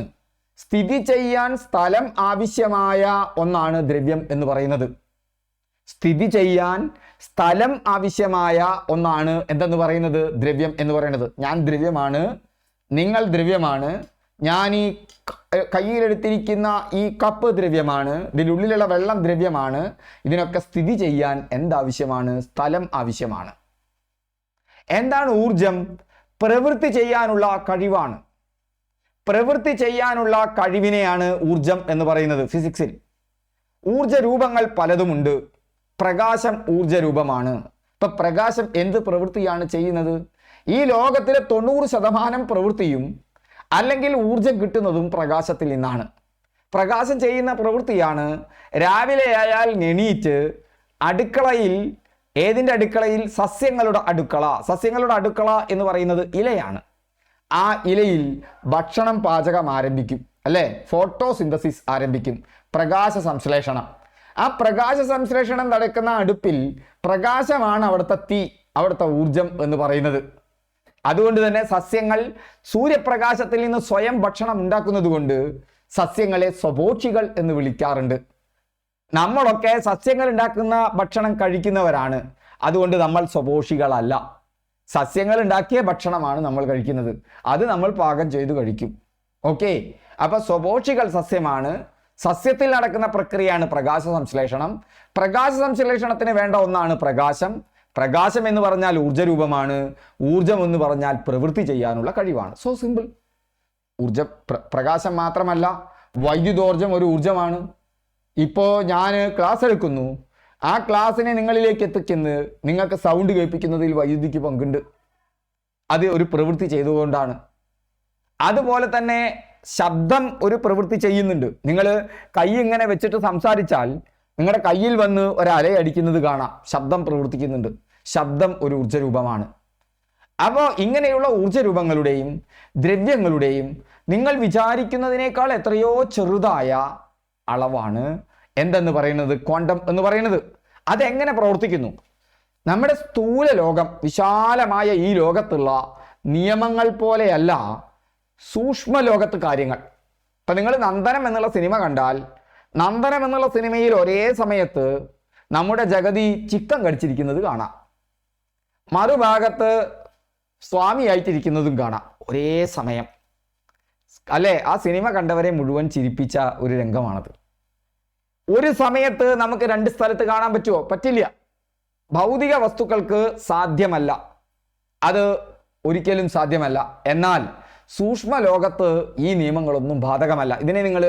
സ്ഥിതി ചെയ്യാൻ സ്ഥലം ആവശ്യമായ ഒന്നാണ് ദ്രവ്യം എന്ന് പറയുന്നത്. സ്ഥിതി ചെയ്യാൻ സ്ഥലം ആവശ്യമായ ഒന്നാണ് എന്തെന്ന് പറയുന്നത്? ദ്രവ്യം എന്ന് പറയുന്നത്. ഞാൻ ദ്രവ്യമാണ്, നിങ്ങൾ ദ്രവ്യമാണ്, ഞാൻ ഈ കയ്യിലെടുത്തിരിക്കുന്ന ഈ കപ്പ് ദ്രവ്യമാണ്, ഇതിനുള്ളിലുള്ള വെള്ളം ദ്രവ്യമാണ്. ഇതിനൊക്കെ സ്ഥിതി ചെയ്യാൻ എന്താവശ്യമാണ്? സ്ഥലം ആവശ്യമാണ്. എന്താണ് ഊർജം? പ്രവൃത്തി ചെയ്യാനുള്ള കഴിവാണ്. പ്രവൃത്തി ചെയ്യാനുള്ള കഴിവിനെയാണ് ഊർജം എന്ന് പറയുന്നത് ഫിസിക്സിൽ. ഊർജ രൂപങ്ങൾ പലതുമുണ്ട്. പ്രകാശം ഊർജ രൂപമാണ്. ഇപ്പൊ പ്രകാശം എന്ത് പ്രവൃത്തിയാണ് ചെയ്യുന്നത്? ഈ ലോകത്തിലെ 90% പ്രവൃത്തിയും അല്ലെങ്കിൽ ഊർജം കിട്ടുന്നതും പ്രകാശത്തിൽ നിന്നാണ്. പ്രകാശം ചെയ്യുന്ന പ്രവൃത്തിയാണ് രാവിലെ ആയാൽ എണീറ്റ് അടുക്കളയിൽ, ഏതിൻ്റെ അടുക്കളയിൽ? സസ്യങ്ങളുടെ അടുക്കള. സസ്യങ്ങളുടെ അടുക്കള എന്ന് പറയുന്നത് ഇലയാണ്. ആ ഇലയിൽ ഭക്ഷണം പാചകം ആരംഭിക്കും, അല്ലേ? ഫോട്ടോസിന്തസിസ് ആരംഭിക്കും, പ്രകാശ സംശ്ലേഷണം. ആ പ്രകാശ സംശ്ലേഷണം നടക്കുന്ന അടുപ്പിൽ പ്രകാശമാണ് അവിടുത്തെ തീ, അവിടുത്തെ ഊർജം എന്ന് പറയുന്നത്. അതുകൊണ്ട് തന്നെ സസ്യങ്ങൾ സൂര്യപ്രകാശത്തിൽ നിന്ന് സ്വയം ഭക്ഷണം ഉണ്ടാക്കുന്നത് കൊണ്ട് സസ്യങ്ങളെ സ്വഭോക്ഷികൾ എന്ന് വിളിക്കാറുണ്ട്. നമ്മളൊക്കെ സസ്യങ്ങൾ ഉണ്ടാക്കുന്ന ഭക്ഷണം കഴിക്കുന്നവരാണ്. അതുകൊണ്ട് നമ്മൾ സ്വഭോക്ഷികളല്ല. സസ്യങ്ങൾ ഉണ്ടാക്കിയ ഭക്ഷണമാണ് നമ്മൾ കഴിക്കുന്നത്, അത് നമ്മൾ പാകം ചെയ്തു കഴിക്കും. ഓക്കെ, അപ്പൊ സ്വഭോക്ഷികൾ സസ്യമാണ്. സസ്യത്തിൽ നടക്കുന്ന പ്രക്രിയയാണ് പ്രകാശ സംശ്ലേഷണം. പ്രകാശ സംശ്ലേഷണത്തിന് വേണ്ട ഒന്നാണ് പ്രകാശം. പ്രകാശം എന്ന് പറഞ്ഞാൽ ഊർജ്ജരൂപമാണ്. ഊർജം എന്ന് പറഞ്ഞാൽ പ്രവൃത്തി ചെയ്യാനുള്ള കഴിവാണ്. So simple. പ്രകാശം മാത്രമല്ല, വൈദ്യുതോർജം ഒരു ഊർജമാണ്. ഇപ്പോൾ ഞാൻ ക്ലാസ് എടുക്കുന്നു, ആ ക്ലാസ്സിനെ നിങ്ങളിലേക്ക് എത്തിക്കുന്നത്, നിങ്ങൾക്ക് സൗണ്ട് കേൾപ്പിക്കുന്നതിൽ വൈദ്യുതിക്ക് പങ്കുണ്ട്. അത് ഒരു പ്രവൃത്തി ചെയ്തുകൊണ്ടാണ്. അതുപോലെ തന്നെ ശബ്ദം ഒരു പ്രവൃത്തി ചെയ്യുന്നുണ്ട്. നിങ്ങൾ കൈ ഇങ്ങനെ വെച്ചിട്ട് സംസാരിച്ചാൽ നിങ്ങളുടെ കയ്യിൽ വന്ന് ഒരലയടിക്കുന്നത് കാണാം, ശബ്ദം പ്രവർത്തിക്കുന്നുണ്ട്. ശബ്ദം ഒരു ഊർജ്ജരൂപമാണ്. അപ്പോൾ ഇങ്ങനെയുള്ള ഊർജ്ജരൂപങ്ങളുടെയും ദ്രവ്യങ്ങളുടെയും നിങ്ങൾ വിചാരിക്കുന്നതിനേക്കാൾ എത്രയോ ചെറുതായ അളവാണ് എന്തെന്ന് പറയുന്നത്? ക്വാണ്ടം എന്ന് പറയുന്നത്. അതെങ്ങനെ പ്രവർത്തിക്കുന്നു? നമ്മുടെ സ്ഥൂല ലോകം, വിശാലമായ ഈ ലോകത്തുള്ള നിയമങ്ങൾ പോലെയല്ല സൂക്ഷ്മ ലോകത്ത് കാര്യങ്ങൾ. ഇപ്പം നിങ്ങൾ നന്ദനം എന്നുള്ള സിനിമ കണ്ടാൽ, നന്ദനം എന്നുള്ള സിനിമയിൽ ഒരേ സമയത്ത് നമ്മുടെ ജഗതി ചിക്കൻ കടിച്ചിരിക്കുന്നത് കാണാം, മറുഭാഗത്ത് സ്വാമിയായിട്ടിരിക്കുന്നതും കാണാം ഒരേ സമയം, അല്ലേ? ആ സിനിമ കണ്ടവരെ മുഴുവൻ ചിരിപ്പിച്ച ഒരു രംഗമാണത്. ഒരു സമയത്ത് നമുക്ക് രണ്ട് സ്ഥലത്ത് കാണാൻ പറ്റുമോ? പറ്റില്ല. ഭൗതിക വസ്തുക്കൾക്ക് സാധ്യമല്ല, അത് ഒരിക്കലും സാധ്യമല്ല. എന്നാൽ സൂക്ഷ്മ ലോകത്ത് ഈ നിയമങ്ങളൊന്നും ബാധകമല്ല. ഇതിനെ നിങ്ങൾ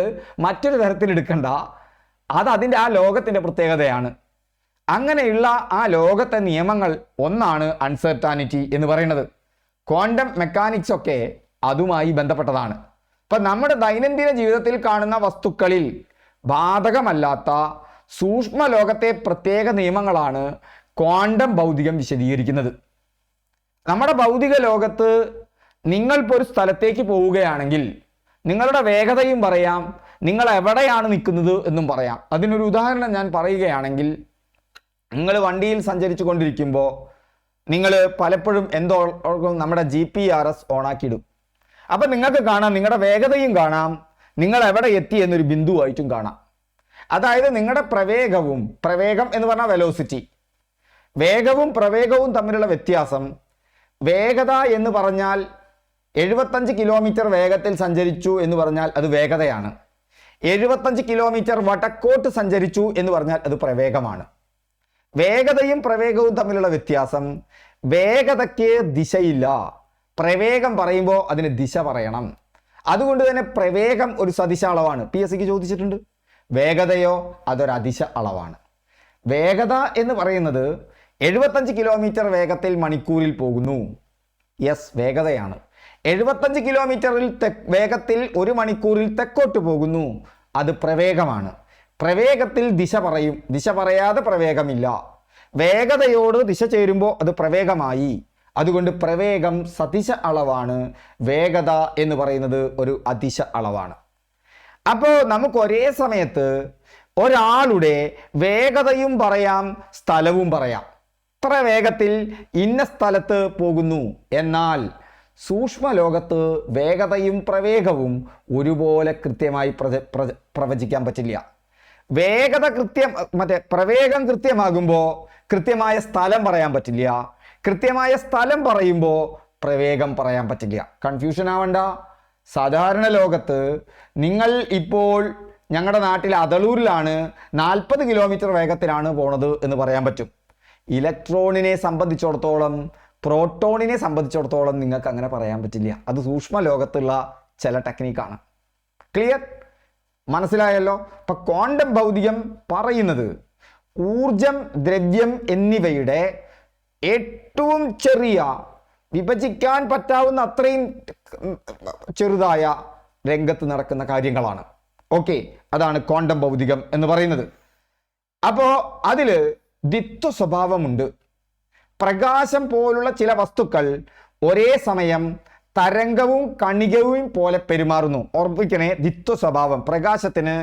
മറ്റൊരു തരത്തിൽ എടുക്കണ്ട, അത് അതിൻ്റെ ആ ലോകത്തിൻ്റെ പ്രത്യേകതയാണ്. അങ്ങനെയുള്ള ആ ലോകത്തെ നിയമങ്ങൾ ഒന്നാണ് അൺസെർട്ടാനിറ്റി എന്ന് പറയുന്നത്. ക്വാണ്ടം മെക്കാനിക്സ് ഒക്കെ അതുമായി ബന്ധപ്പെട്ടതാണ്. ഇപ്പം നമ്മുടെ ദൈനംദിന ജീവിതത്തിൽ കാണുന്ന വസ്തുക്കളിൽ ബാധകമല്ലാത്ത സൂക്ഷ്മ ലോകത്തെ പ്രത്യേക നിയമങ്ങളാണ് ക്വാണ്ടം ഭൗതികം വിശദീകരിക്കുന്നത്. നമ്മുടെ ഭൗതിക ലോകത്ത് നിങ്ങളിപ്പോൾ ഒരു സ്ഥലത്തേക്ക് പോവുകയാണെങ്കിൽ നിങ്ങളുടെ വേഗതയും പറയാം, നിങ്ങൾ എവിടെയാണ് നിൽക്കുന്നത് എന്നും പറയാം. അതിനൊരു ഉദാഹരണം ഞാൻ പറയുകയാണെങ്കിൽ, നിങ്ങൾ വണ്ടിയിൽ സഞ്ചരിച്ചു കൊണ്ടിരിക്കുമ്പോൾ നിങ്ങൾ പലപ്പോഴും എന്തോ നമ്മുടെ GPS ഓണാക്കിയിടും. അപ്പം നിങ്ങൾക്ക് കാണാം, നിങ്ങളുടെ വേഗതയും കാണാം, നിങ്ങൾ എവിടെ എത്തി എന്നൊരു ബിന്ദുവായിട്ടും കാണാം. അതായത് നിങ്ങളുടെ പ്രവേഗം എന്ന് പറഞ്ഞാൽ വെലോസിറ്റി, വേഗവും പ്രവേഗവും തമ്മിലുള്ള വ്യത്യാസം. വേഗത എന്ന് പറഞ്ഞാൽ 75 കിലോമീറ്റർ വേഗത്തിൽ സഞ്ചരിച്ചു എന്ന് പറഞ്ഞാൽ അത് വേഗതയാണ്. 75 കിലോമീറ്റർ വടക്കോട്ട് സഞ്ചരിച്ചു എന്ന് പറഞ്ഞാൽ അത് പ്രവേഗമാണ്. വേഗതയും പ്രവേഗവും തമ്മിലുള്ള വ്യത്യാസം, വേഗതയ്ക്ക് ദിശയില്ല, പ്രവേഗം പറയുമ്പോൾ അതിന് ദിശ പറയണം. അതുകൊണ്ട് തന്നെ പ്രവേഗം ഒരു സദിശ അളവാണ്. PSCക്ക് ചോദിച്ചിട്ടുണ്ട്. വേഗതയോ അതൊരു അതിശ അളവാണ്. വേഗത എന്ന് പറയുന്നത് 75 കിലോമീറ്റർ വേഗത്തിൽ മണിക്കൂറിൽ പോകുന്നു. യെസ്, വേഗതയാണ്. 75 കിലോമീറ്ററിൽ വേഗത്തിൽ 1 മണിക്കൂറിൽ തെക്കോട്ട് പോകുന്നു, അത് പ്രവേഗമാണ്. പ്രവേഗത്തിൽ ദിശ പറയും, ദിശ പറയാതെ പ്രവേഗമില്ല. വേഗതയോട് ദിശ ചേരുമ്പോൾ അത് പ്രവേഗമായി. അതുകൊണ്ട് പ്രവേഗം സദിശ അളവാണ്, വേഗത എന്ന് പറയുന്നത് ഒരു അതിശ അളവാണ്. അപ്പോൾ നമുക്ക് ഒരേ സമയത്ത് ഒരാളുടെ വേഗതയും പറയാം, സ്ഥലവും പറയാം. ഇത്ര വേഗത്തിൽ ഇന്ന സ്ഥലത്ത് പോകുന്നു. എന്നാൽ സൂക്ഷ്മ ലോകത്ത് വേഗതയും പ്രവേഗവും ഒരുപോലെ കൃത്യമായി പ്രവചിക്കാൻ പറ്റില്ല. വേഗത പ്രവേഗം കൃത്യമാകുമ്പോൾ കൃത്യമായ സ്ഥലം പറയാൻ പറ്റില്ല. കൃത്യമായ സ്ഥലം പറയുമ്പോൾ പ്രവേഗം പറയാൻ പറ്റില്ല. കൺഫ്യൂഷൻ ആവണ്ട. സാധാരണ ലോകത്ത് നിങ്ങൾ ഇപ്പോൾ ഞങ്ങളുടെ നാട്ടിൽ അതളൂരിലാണ് 40 കിലോമീറ്റർ വേഗത്തിലാണ് പോണത് എന്ന് പറയാൻ പറ്റും. ഇലക്ട്രോണിനെ സംബന്ധിച്ചിടത്തോളം, പ്രോട്ടോണിനെ സംബന്ധിച്ചിടത്തോളം നിങ്ങൾക്ക് അങ്ങനെ പറയാൻ പറ്റില്ല. അത് സൂക്ഷ്മ ലോകത്തുള്ള ചില ടെക്നിക്കാണ്. ക്ലിയർ? മനസ്സിലായല്ലോ? ഇപ്പൊ ക്വാണ്ടം ഭൗതികം പറയുന്നത് ഊർജം, ദ്രവ്യം എന്നിവയുടെ ഏറ്റവും ചെറിയ, വിഭജിക്കാൻ പറ്റാവുന്ന അത്രയും ചെറുതായ രംഗത്ത് നടക്കുന്ന കാര്യങ്ങളാണ്. ഓക്കെ, അതാണ് ക്വാണ്ടം ഭൗതികം എന്ന് പറയുന്നത്. അപ്പോൾ അതിൽ ദ്വിത്വ സ്വഭാവമുണ്ട്. പ്രകാശം പോലുള്ള ചില വസ്തുക്കൾ ഒരേ സമയം തരംഗവും കണികവും പോലെ പെരുമാറുന്നു. ഓർമ്മിക്കണേ, ദ്വിത്വ സ്വഭാവം. പ്രകാശത്തിന്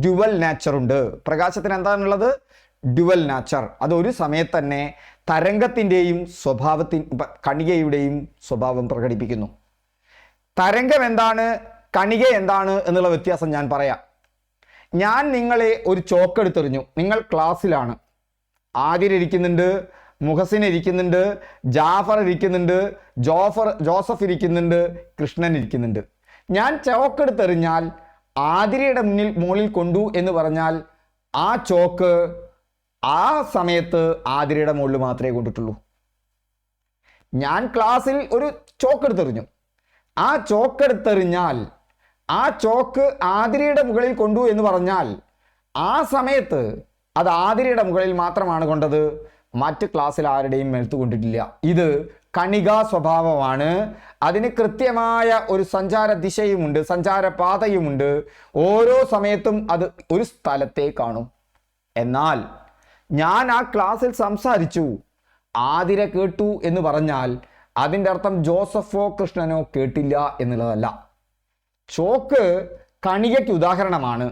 ഡ്യുവൽ നാച്ചർ ഉണ്ട്. പ്രകാശത്തിന് എന്താണുള്ളത്? Dual nature. അത് ഒരു സമയത്ത് തന്നെ തരംഗത്തിൻ്റെയും കണികയുടെയും സ്വഭാവം പ്രകടിപ്പിക്കുന്നു. തരംഗം എന്താണ്, കണിക എന്താണ് എന്നുള്ള വ്യത്യാസം ഞാൻ പറയാം. ഞാൻ നിങ്ങളെ ഒരു ചോക്ക് എടുത്തെറിഞ്ഞു. നിങ്ങൾ ക്ലാസ്സിലാണ്. ആദിർ ഇരിക്കുന്നുണ്ട്, മുഹസിൻ ഇരിക്കുന്നുണ്ട്, ജാഫർ ഇരിക്കുന്നുണ്ട്, ജോസഫ് ഇരിക്കുന്നുണ്ട്, കൃഷ്ണൻ ഇരിക്കുന്നുണ്ട്. ഞാൻ ചോക്കെടുത്തെറിഞ്ഞാൽ ആതിരയുടെ മുകളിൽ കൊണ്ടു എന്ന് പറഞ്ഞാൽ ആ ചോക്ക് ആ സമയത്ത് ആതിരയുടെ മുകളിൽ മാത്രമേ കൊണ്ടിട്ടുള്ളൂ. ഞാൻ ക്ലാസ്സിൽ ഒരു ചോക്കെടുത്തെറിഞ്ഞു. ആ ചോക്കെടുത്തെറിഞ്ഞാൽ ആ ചോക്ക് ആതിരയുടെ മുകളിൽ കൊണ്ടു എന്ന് പറഞ്ഞാൽ ആ സമയത്ത് അത് ആതിരയുടെ മുകളിൽ മാത്രമാണ് കൊണ്ടത്, മറ്റ് ക്ലാസ്സിൽ ആരുടെയും മേൽത്ത് കൊണ്ടിട്ടില്ല. ഇത് കണികാ സ്വഭാവമാണ്. അതിന് കൃത്യമായ ഒരു സഞ്ചാര ദിശയുമുണ്ട്, സഞ്ചാരപാതയുമുണ്ട്. ഓരോ സമയത്തും അത് ഒരു സ്ഥലത്തേ കാണും. എന്നാൽ ഞാൻ ആ ക്ലാസ്സിൽ സംസാരിച്ചു, ആതിര കേട്ടു എന്ന് പറഞ്ഞാൽ അതിൻ്റെ അർത്ഥം ജോസഫോ കൃഷ്ണനോ കേട്ടില്ല എന്നുള്ളതല്ല. ചോക്ക് കണികയ്ക്ക് ഉദാഹരണമാണ്.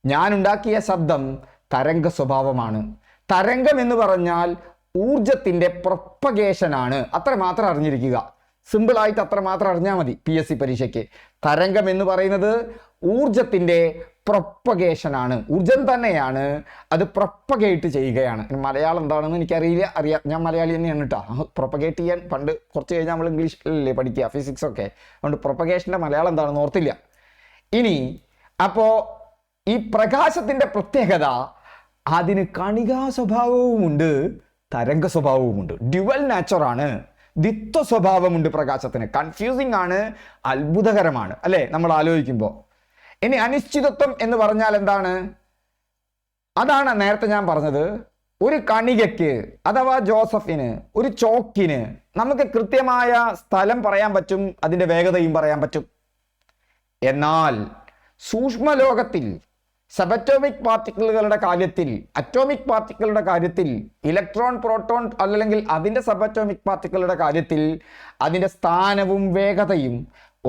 ഞാൻ ഉണ്ടാക്കിയ ശബ്ദം തരംഗ സ്വഭാവമാണ്. തരംഗം എന്ന് പറഞ്ഞാൽ ഊർജത്തിൻ്റെ പ്രൊപ്പഗേഷനാണ്. അത്ര മാത്രം അറിഞ്ഞിരിക്കുക. സിമ്പിളായിട്ട് അത്ര മാത്രം അറിഞ്ഞാൽ മതി PSC പരീക്ഷയ്ക്ക്. തരംഗം എന്ന് പറയുന്നത് ഊർജത്തിൻ്റെ പ്രൊപ്പഗേഷനാണ്. ഊർജം തന്നെയാണ്, അത് പ്രൊപ്പഗേറ്റ് ചെയ്യുകയാണ്. മലയാളം എന്താണെന്ന് എനിക്കറിയില്ല. ഞാൻ മലയാളി തന്നെയാണ് കേട്ടോ. പ്രൊപ്പഗേറ്റ് ചെയ്യാൻ പണ്ട് കുറച്ച് കഴിഞ്ഞാൽ നമ്മൾ ഇംഗ്ലീഷിലല്ലേ പഠിക്കുക, ഫിസിക്സ് ഒക്കെ. അതുകൊണ്ട് പ്രൊപ്പഗേഷൻ്റെ മലയാളം എന്താണെന്ന് ഓർത്തില്ല. ഇനി അപ്പോൾ ഈ പ്രകാശത്തിൻ്റെ പ്രത്യേകത, അതിന് കണികാ സ്വഭാവവുമുണ്ട്, തരംഗ സ്വഭാവവുമുണ്ട്. ഡ്യുവൽ നാച്ചറാണ്. ദ്വിത്വ സ്വഭാവമുണ്ട് പ്രകാശത്തിന്. കൺഫ്യൂസിങ് ആണ്, അത്ഭുതകരമാണ് അല്ലേ നമ്മൾ ആലോചിക്കുമ്പോൾ. ഇനി അനിശ്ചിതത്വം എന്ന് പറഞ്ഞാൽ എന്താണ്? അതാണ് നേരത്തെ ഞാൻ പറഞ്ഞത്. ഒരു കണികയ്ക്ക് അഥവാ ജോസഫിന്, ഒരു ചോക്കിന് നമുക്ക് കൃത്യമായ സ്ഥലം പറയാൻ പറ്റും, അതിൻ്റെ വേഗതയും പറയാൻ പറ്റും. എന്നാൽ സൂക്ഷ്മലോകത്തിൽ സബറ്റോമിക് പാർട്ടിക്കിളുകളുടെ കാര്യത്തിൽ, അറ്റോമിക് പാർട്ടിക്കിളുടെ കാര്യത്തിൽ, ഇലക്ട്രോൺ, പ്രോട്ടോൺ അല്ലെങ്കിൽ അതിൻ്റെ സബറ്റോമിക് പാർട്ടിക്കിളുടെ കാര്യത്തിൽ അതിൻ്റെ സ്ഥാനവും വേഗതയും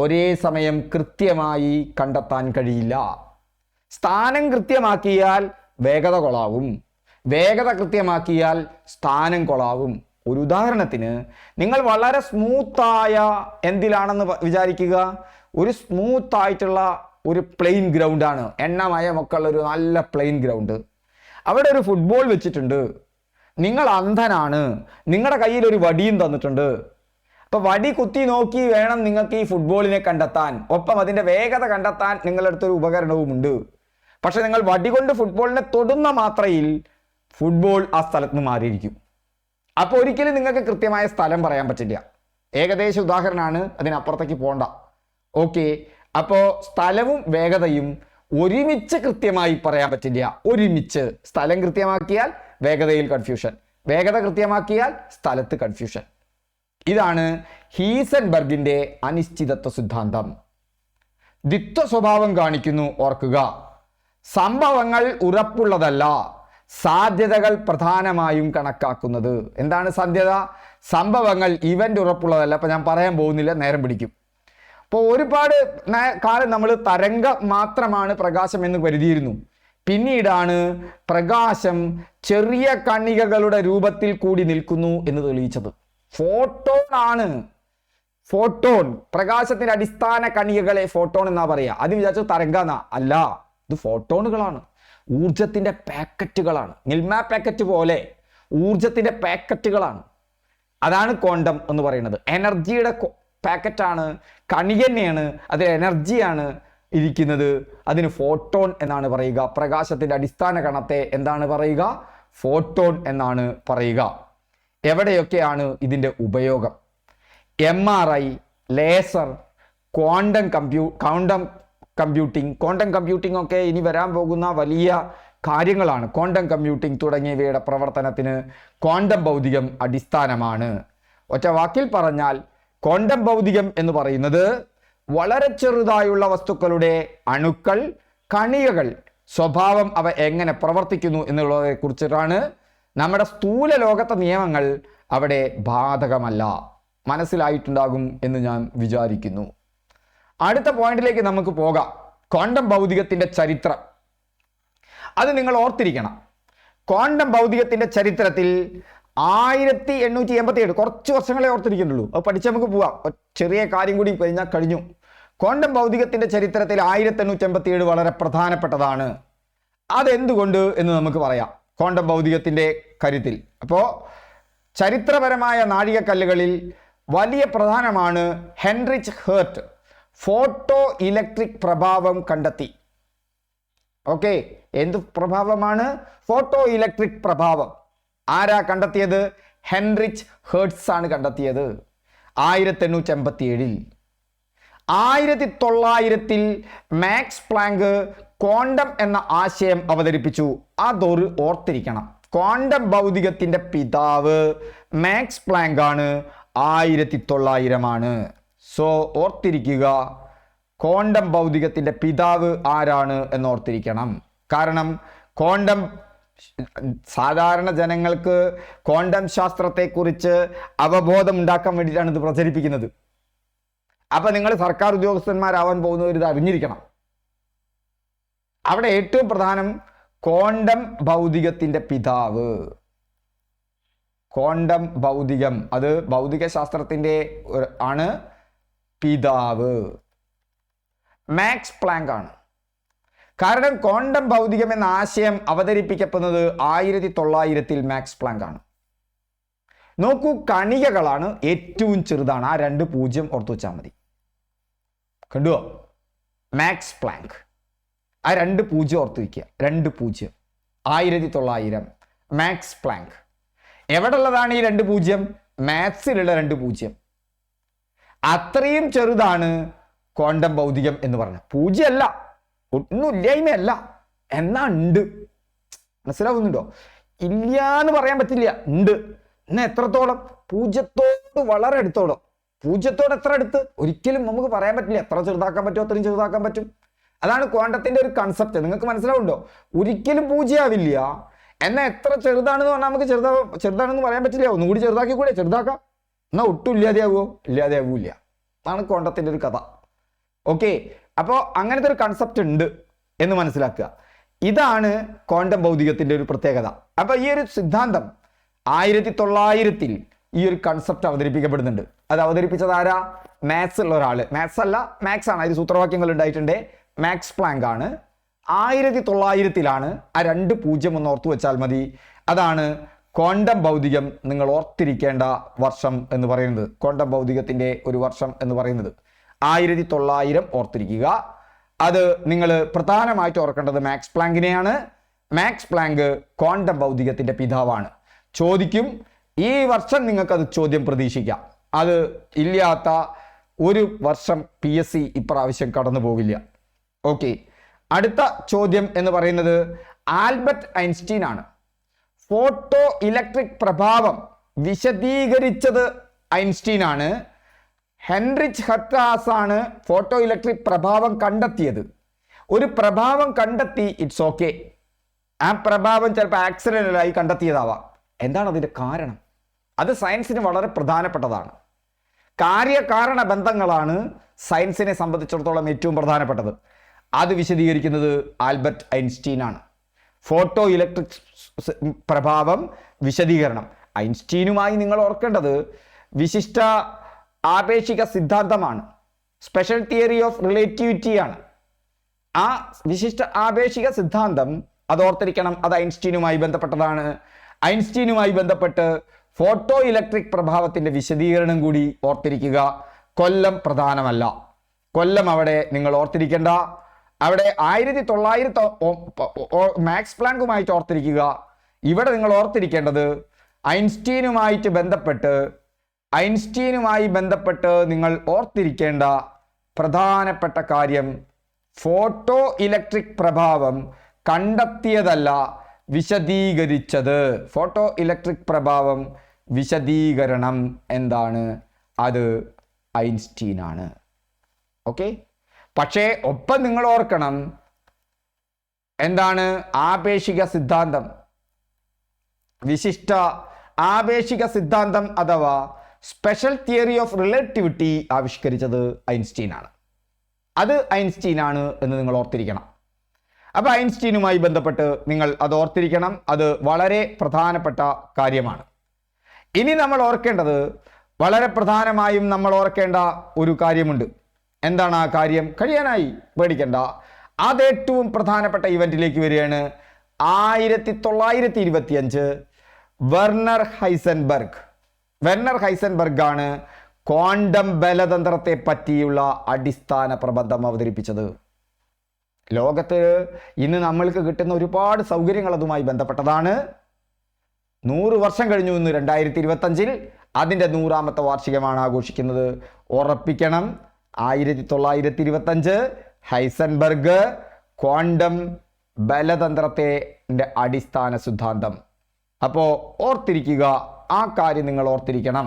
ഒരേ സമയം കൃത്യമായി കണ്ടെത്താൻ കഴിയില്ല. സ്ഥാനം കൃത്യമാക്കിയാൽ വേഗത കൊളാവും, വേഗത കൃത്യമാക്കിയാൽ സ്ഥാനം കൊളാവും. ഒരു ഉദാഹരണത്തിന്, നിങ്ങൾ വളരെ സ്മൂത്തായ എന്തിലാണെന്ന് വിചാരിക്കുക. ഒരു സ്മൂത്തായിട്ടുള്ള ഒരു പ്ലെയിൻ ഗ്രൗണ്ടാണ്, എണ്ണമയമൊക്കെയുള്ള ഒരു നല്ല പ്ലെയിൻ ഗ്രൗണ്ട്. അവിടെ ഒരു ഫുട്ബോൾ വെച്ചിട്ടുണ്ട്. നിങ്ങൾ അന്ധനാണ്, നിങ്ങളുടെ കയ്യിൽ ഒരു വടിയും തന്നിട്ടുണ്ട്. അപ്പോൾ വടി കുത്തി നോക്കി വേണം നിങ്ങൾക്ക് ഈ ഫുട്ബോളിനെ കണ്ടെത്താൻ. ഒപ്പം അതിൻ്റെ വേഗത കണ്ടെത്താൻ നിങ്ങളുടെ അടുത്തൊരു ഉപകരണവുമുണ്ട്. പക്ഷെ നിങ്ങൾ വടി കൊണ്ട് ഫുട്ബോളിനെ തൊടുന്ന മാത്രയിൽ ഫുട്ബോൾ ആ സ്ഥലത്ത് നിന്ന് മാറിയിരിക്കും. അപ്പോൾ ഒരിക്കലും നിങ്ങൾക്ക് കൃത്യമായ സ്ഥലം പറയാൻ പറ്റില്ല. ഏകദേശ ഉദാഹരണമാണ്, അതിനപ്പുറത്തേക്ക് പോണ്ട. ഓക്കെ, അപ്പോൾ സ്ഥലവും വേഗതയും ഒരുമിച്ച് കൃത്യമായി പറയാൻ പറ്റില്ല. ഒരുമിച്ച് സ്ഥലം കൃത്യമാക്കിയാൽ വേഗതയിൽ കൺഫ്യൂഷൻ, വേഗത കൃത്യമാക്കിയാൽ സ്ഥലത്ത് കൺഫ്യൂഷൻ. ഇതാണ് ഹീസൻബർഗിന്റെ അനിശ്ചിതത്വ സിദ്ധാന്തം. ദ്വിത്വ സ്വഭാവം കാണിക്കുന്നു, ഓർക്കുക. സംഭവങ്ങൾ ഉറപ്പുള്ളതല്ല, സാധ്യതകൾ പ്രധാനമായും കണക്കാക്കുന്നത്. എന്താണ് സാധ്യത? സംഭവങ്ങൾ ഇവന്റ് ഉറപ്പുള്ളതല്ല. അപ്പൊ ഞാൻ പറയാൻ പോകുന്നില്ല, നേരം പിടിക്കും. അപ്പോൾ ഒരുപാട് കാലം നമ്മൾ തരംഗം മാത്രമാണ് പ്രകാശം എന്ന് കരുതിയിരുന്നു. പിന്നീടാണ് പ്രകാശം ചെറിയ കണികകളുടെ രൂപത്തിൽ കൂടി നിൽക്കുന്നു എന്ന് തെളിയിച്ചത്. ഫോട്ടോൺ ആണ്. ഫോട്ടോൺ, പ്രകാശത്തിന്റെ അടിസ്ഥാന കണികകളെ ഫോട്ടോൺ എന്നാ പറയാ. അത് വിചാരിച്ചു തരംഗാന്നാ? അല്ല, ഇത് ഫോട്ടോണുകളാണ്, ഊർജത്തിന്റെ പാക്കറ്റുകളാണ്. മിൽമ പാക്കറ്റ് പോലെ ഊർജത്തിന്റെ പാക്കറ്റുകളാണ്. അതാണ് ക്വാണ്ടം എന്ന് പറയുന്നത്. എനർജിയുടെ പാക്കറ്റാണ്, കണിക തന്നെയാണ്, അതിൽ എനർജിയാണ് ഇരിക്കുന്നത്. അതിന് ഫോട്ടോൺ എന്നാണ് പറയുക. പ്രകാശത്തിന്റെ അടിസ്ഥാന കണത്തെ എന്താണ് പറയുക? ഫോട്ടോൺ എന്നാണ് പറയുക. എവിടെയൊക്കെയാണ് ഇതിൻ്റെ ഉപയോഗം? MRI, ലേസർ, ക്വാണ്ടം കമ്പ്യൂട്ടിംഗ് ഒക്കെ ഇനി വരാൻ പോകുന്ന വലിയ കാര്യങ്ങളാണ്. ക്വാണ്ടം കമ്പ്യൂട്ടിംഗ് തുടങ്ങിയവയുടെ പ്രവർത്തനത്തിന് ക്വാണ്ടം ഭൗതികം അടിസ്ഥാനമാണ്. ഒറ്റ വാക്കിൽ പറഞ്ഞാൽ ക്വാണ്ടം ഭൗതികം എന്ന് പറയുന്നത് വളരെ ചെറുതായുള്ള വസ്തുക്കളുടെ അണുക്കൾ, കണികകൾ, സ്വഭാവം, അവ എങ്ങനെ പ്രവർത്തിക്കുന്നു എന്നുള്ളതിനെ കുറിച്ചിട്ടാണ്. നമ്മുടെ സ്ഥൂല ലോകത്തെ നിയമങ്ങൾ അവിടെ ബാധകമല്ല. മനസ്സിലായിട്ടുണ്ടാകും എന്ന് ഞാൻ വിചാരിക്കുന്നു. അടുത്ത പോയിന്റിലേക്ക് നമുക്ക് പോകാം. ക്വാണ്ടം ഭൗതികത്തിന്റെ ചരിത്രം. അത് നിങ്ങൾ ഓർത്തിരിക്കണം. ക്വാണ്ടം ഭൗതികത്തിന്റെ ചരിത്രത്തിൽ 1887, കുറച്ച് വർഷങ്ങളെ ഓർത്തിരിക്കുന്നുള്ളൂ. അത് പഠിച്ച് നമുക്ക് പോവാം. ചെറിയ കാര്യം കൂടി കഴിഞ്ഞു. ക്വാണ്ടം ഭൗതികത്തിന്റെ ചരിത്രത്തിൽ 1887 വളരെ പ്രധാനപ്പെട്ടതാണ്. അതെന്തുകൊണ്ട് എന്ന് നമുക്ക് പറയാം. ക്വാണ്ടം ഭൗതികത്തിന്റെ കാര്യത്തിൽ അപ്പോൾ ചരിത്രപരമായ നാഴികക്കല്ലുകളിൽ വലിയ പ്രധാനമാണ് ഹെൻറിച്ച് ഹെർട്ട് ഫോട്ടോ ഇലക്ട്രിക് പ്രഭാവം കണ്ടെത്തി. ഓക്കെ, എന്ത് പ്രഭാവമാണ്? ഫോട്ടോ ഇലക്ട്രിക് പ്രഭാവം. ആരാ കണ്ടെത്തിയത്? ഹെൻറിച്ച് ഹെർട്സ് ആണ് കണ്ടെത്തിയത് 1887. 1900 മാക്സ് പ്ലാങ്ക് ക്വാണ്ടം എന്ന ആശയം അവതരിപ്പിച്ചു. അതൊരു ഓർത്തിരിക്കണം. ക്വാണ്ടം ഭൗതികത്തിന്റെ പിതാവ് മാക്സ് പ്ലാങ്ക് ആണ്. 1900 സോ ഓർത്തിരിക്കുക, ക്വാണ്ടം ഭൗതികത്തിന്റെ പിതാവ് ആരാണ് എന്ന് ഓർത്തിരിക്കണം. കാരണം ക്വാണ്ടം സാധാരണ ജനങ്ങൾക്ക് ക്വാണ്ടം ശാസ്ത്രത്തെക്കുറിച്ച് അവബോധം ഉണ്ടാക്കാൻ വേണ്ടിയിട്ടാണ് ഇത് പ്രചരിപ്പിക്കുന്നത്. അപ്പൊ നിങ്ങൾ സർക്കാർ ഉദ്യോഗസ്ഥന്മാരാവാൻ പോകുന്നവർ ഇത് അറിഞ്ഞിരിക്കണം. അവിടെ ഏറ്റവും പ്രധാനം ക്വാണ്ടം ഭൗതികത്തിന്റെ പിതാവ്. ക്വാണ്ടം ഭൗതികം, അത് ഭൗതിക ശാസ്ത്രത്തിന്റെ ആണ് പിതാവ്. മാക്സ് പ്ലാങ്ക് ആണ്. കാരണം ക്വാണ്ടം ഭൗതികം എന്ന ആശയം അവതരിപ്പിക്കപ്പെടുന്നത് 1900 മാക്സ് പ്ലാങ്ക് ആണ്. നോക്കൂ, കണികകളാണ് ഏറ്റവും ചെറുതാണ്. ആ 2 ഓർത്തു വെച്ചാൽ മതി. കണ്ടുവോ? Max Planck. ആ 2 ഓർത്ത് വയ്ക്കുക. 2 1900 മാക്സ് പ്ലാങ്ക്. എവിടെ ഉള്ളതാണ് ഈ 2? മാത്സിലുള്ള 2. അത്രയും ചെറുതാണ് ക്വാണ്ടം ഭൗതികം എന്ന് പറഞ്ഞ. 0 അല്ല, ഒന്നും ഇല്ലായ്മയല്ല, എന്നാ ഉണ്ട്. മനസ്സിലാവുന്നുണ്ടോ? ഇല്ല എന്ന് പറയാൻ പറ്റില്ല, ഉണ്ട്. എന്നാ എത്രത്തോളം? 0 വളരെ അടുത്തോളം. 0 എത്ര അടുത്ത്? ഒരിക്കലും നമുക്ക് പറയാൻ പറ്റില്ല. എത്ര ചെറുതാക്കാൻ പറ്റുമോ അത്രയും ചെറുതാക്കാൻ പറ്റും. അതാണ് ക്വാണ്ടത്തിന്റെ ഒരു കൺസെപ്റ്റ്. നിങ്ങൾക്ക് മനസ്സിലാവുണ്ടോ? ഒരിക്കലും 0 ആവില്ല. എന്നാൽ എത്ര ചെറുതാണെന്ന് പറഞ്ഞാൽ നമുക്ക് ചെറുതാണെന്ന് പറയാൻ പറ്റില്ല. ഒന്നുകൂടി ചെറുതാക്കി കൂടെ ചെറുതാക്കാം. എന്നാൽ ഒട്ടും ഇല്ലാതെയാവുമോ? ഇല്ലാതെയാവൂല്ല. അതാണ് ക്വാണ്ടത്തിന്റെ ഒരു കഥ. ഓക്കെ, അപ്പോൾ അങ്ങനത്തെ ഒരു കൺസെപ്റ്റ് ഉണ്ട് എന്ന് മനസ്സിലാക്കുക. ഇതാണ് ക്വാണ്ടം ഭൗതികത്തിന്റെ ഒരു പ്രത്യേകത. അപ്പൊ ഈ ഒരു സിദ്ധാന്തം 1900 ഈ ഒരു കൺസെപ്റ്റ് അവതരിപ്പിക്കപ്പെടുന്നുണ്ട്. അത് അവതരിപ്പിച്ചത് ആരാ? മാത്സ് ഉള്ള ഒരാള്. മാത്സ് അല്ല, മാത്സ് ആണ്. അതിൽ സൂത്രവാക്യങ്ങൾ ഉണ്ടായിട്ടുണ്ട്. മാക്സ് പ്ലാങ്ക് ആണ്. 1900 ആ 2 ഒന്ന് ഓർത്തു വെച്ചാൽ മതി. അതാണ് ക്വാണ്ടം ഭൗതികം നിങ്ങൾ ഓർത്തിരിക്കേണ്ട വർഷം എന്ന് പറയുന്നത്. ക്വാണ്ടം ഭൗതികത്തിന്റെ ഒരു വർഷം എന്ന് പറയുന്നത് 1900 ഓർത്തിരിക്കുക. അത് നിങ്ങൾ പ്രധാനമായിട്ട് ഓർക്കേണ്ടത് മാക്സ് പ്ലാങ്കിനെയാണ്. മാക്സ് പ്ലാങ്ക് ക്വാണ്ടം ഭൗതികത്തിന്റെ പിതാവാണ്. ചോദിക്കും, ഈ വർഷം നിങ്ങൾക്കത് ചോദ്യം പ്രതീക്ഷിക്കാം. അത് ഇല്ലാത്ത ഒരു വർഷം PSC ഇപ്രാവശ്യം കടന്നു പോവില്ല. ഓക്കെ, അടുത്ത ചോദ്യം എന്ന് പറയുന്നത് ആൽബർട്ട് ഐൻസ്റ്റീൻ ആണ്. ഫോട്ടോ ഇലക്ട്രിക് പ്രഭാവം വിശദീകരിച്ചത് ഐൻസ്റ്റീൻ ആണ്. ഹെൻറിച്ച് ഹെർട്സ് ആണ് ഫോട്ടോ ഇലക്ട്രിക് പ്രഭാവം കണ്ടെത്തിയത്. ഒരു പ്രഭാവം കണ്ടെത്തി, ഇറ്റ്സ് ഓക്കെ, ആ പ്രഭാവം ചിലപ്പോൾ ആക്സിഡന്റലായി കണ്ടെത്തിയതാവാം. എന്താണ് അതിൻ്റെ കാരണം? അത് സയൻസിന് വളരെ പ്രധാനപ്പെട്ടതാണ്. കാര്യകാരണ ബന്ധങ്ങളാണ് സയൻസിനെ സംബന്ധിച്ചിടത്തോളം ഏറ്റവും പ്രധാനപ്പെട്ടത്. അത് വിശദീകരിക്കുന്നത് ആൽബർട്ട് ഐൻസ്റ്റീൻ ആണ്. ഫോട്ടോ ഇലക്ട്രിക് പ്രഭാവം വിശദീകരണം. ഐൻസ്റ്റീനുമായി നിങ്ങൾ ഓർക്കേണ്ടത് വിശിഷ്ട ആപേക്ഷിക സിദ്ധാന്തമാണ്, സ്പെഷ്യൽ തിയറി ഓഫ് റിലേറ്റിവിറ്റി ആണ്. ആ വിശിഷ്ട ആപേക്ഷിക സിദ്ധാന്തം അത് ഓർത്തിരിക്കണം, അത് ഐൻസ്റ്റീനുമായി ബന്ധപ്പെട്ടതാണ്. ഐൻസ്റ്റീനുമായി ബന്ധപ്പെട്ട് ഫോട്ടോ ഇലക്ട്രിക് പ്രഭാവത്തിന്റെ വിശദീകരണം കൂടി ഓർത്തിരിക്കുക. കൊല്ലം പ്രധാനമല്ല, കൊല്ലം അവിടെ നിങ്ങൾ ഓർത്തിരിക്കേണ്ട. അവിടെ 1900 മാക്സ് പ്ലാങ്കുമായിട്ട് ഓർത്തിരിക്കുക. ഇവിടെ നിങ്ങൾ ഓർത്തിരിക്കേണ്ടത് ഐൻസ്റ്റീനുമായി ബന്ധപ്പെട്ട് നിങ്ങൾ ഓർത്തിരിക്കേണ്ട പ്രധാനപ്പെട്ട കാര്യം ഫോട്ടോ ഇലക്ട്രിക് പ്രഭാവം കണ്ടെത്തിയതല്ല, വിശദീകരിച്ചത്. ഫോട്ടോ ഇലക്ട്രിക് പ്രഭാവം വിശദീകരണം എന്താണ്? അത് ഐൻസ്റ്റീൻ ആണ്. ഓക്കെ, പക്ഷേ ഒപ്പം നിങ്ങൾ ഓർക്കണം, എന്താണ് ആപേക്ഷിക സിദ്ധാന്തം, വിശിഷ്ട ആപേക്ഷിക സിദ്ധാന്തം അഥവാ സ്പെഷ്യൽ തിയറി ഓഫ് റിലേറ്റിവിറ്റി ആവിഷ്കരിച്ചത് ഐൻസ്റ്റീൻ ആണ്. അത് ഐൻസ്റ്റീൻ ആണ് എന്ന് നിങ്ങൾ ഓർത്തിരിക്കണം. അപ്പോൾ ഐൻസ്റ്റീനുമായി ബന്ധപ്പെട്ട് നിങ്ങൾ അത് ഓർത്തിരിക്കണം. അത് വളരെ പ്രധാനപ്പെട്ട കാര്യമാണ്. ഇനി നമ്മൾ ഓർക്കേണ്ടത്, വളരെ പ്രധാനമായും നമ്മൾ ഓർക്കേണ്ട ഒരു കാര്യമുണ്ട്. എന്താണ് ആ കാര്യം? കഴിയാനായി, പേടിക്കണ്ട. അത് ഏറ്റവും പ്രധാനപ്പെട്ട ഇവന്റിലേക്ക് വരികയാണ്. 1925 വെർണർ ഹൈസൻബർഗ് ആണ് ക്വാണ്ടം ബലതന്ത്രത്തെ പറ്റിയുള്ള അടിസ്ഥാന പ്രബന്ധം അവതരിപ്പിച്ചത്. ലോകത്ത് ഇന്ന് നമ്മൾക്ക് കിട്ടുന്ന ഒരുപാട് സൗകര്യങ്ങൾ അതുമായി ബന്ധപ്പെട്ടതാണ്. 100 വർഷം കഴിഞ്ഞു, ഇന്ന് 2025 അതിൻ്റെ 100ാമത്തെ വാർഷികമാണ് ആഘോഷിക്കുന്നത്. ഉറപ്പിക്കണം, 1925 ഹൈസൻബർഗ് ക്വാണ്ടം ബലതന്ത്രത്തെ അടിസ്ഥാന സിദ്ധാന്തം. അപ്പോൾ ഓർത്തിരിക്കുക, ആ കാര്യം നിങ്ങൾ ഓർത്തിരിക്കണം.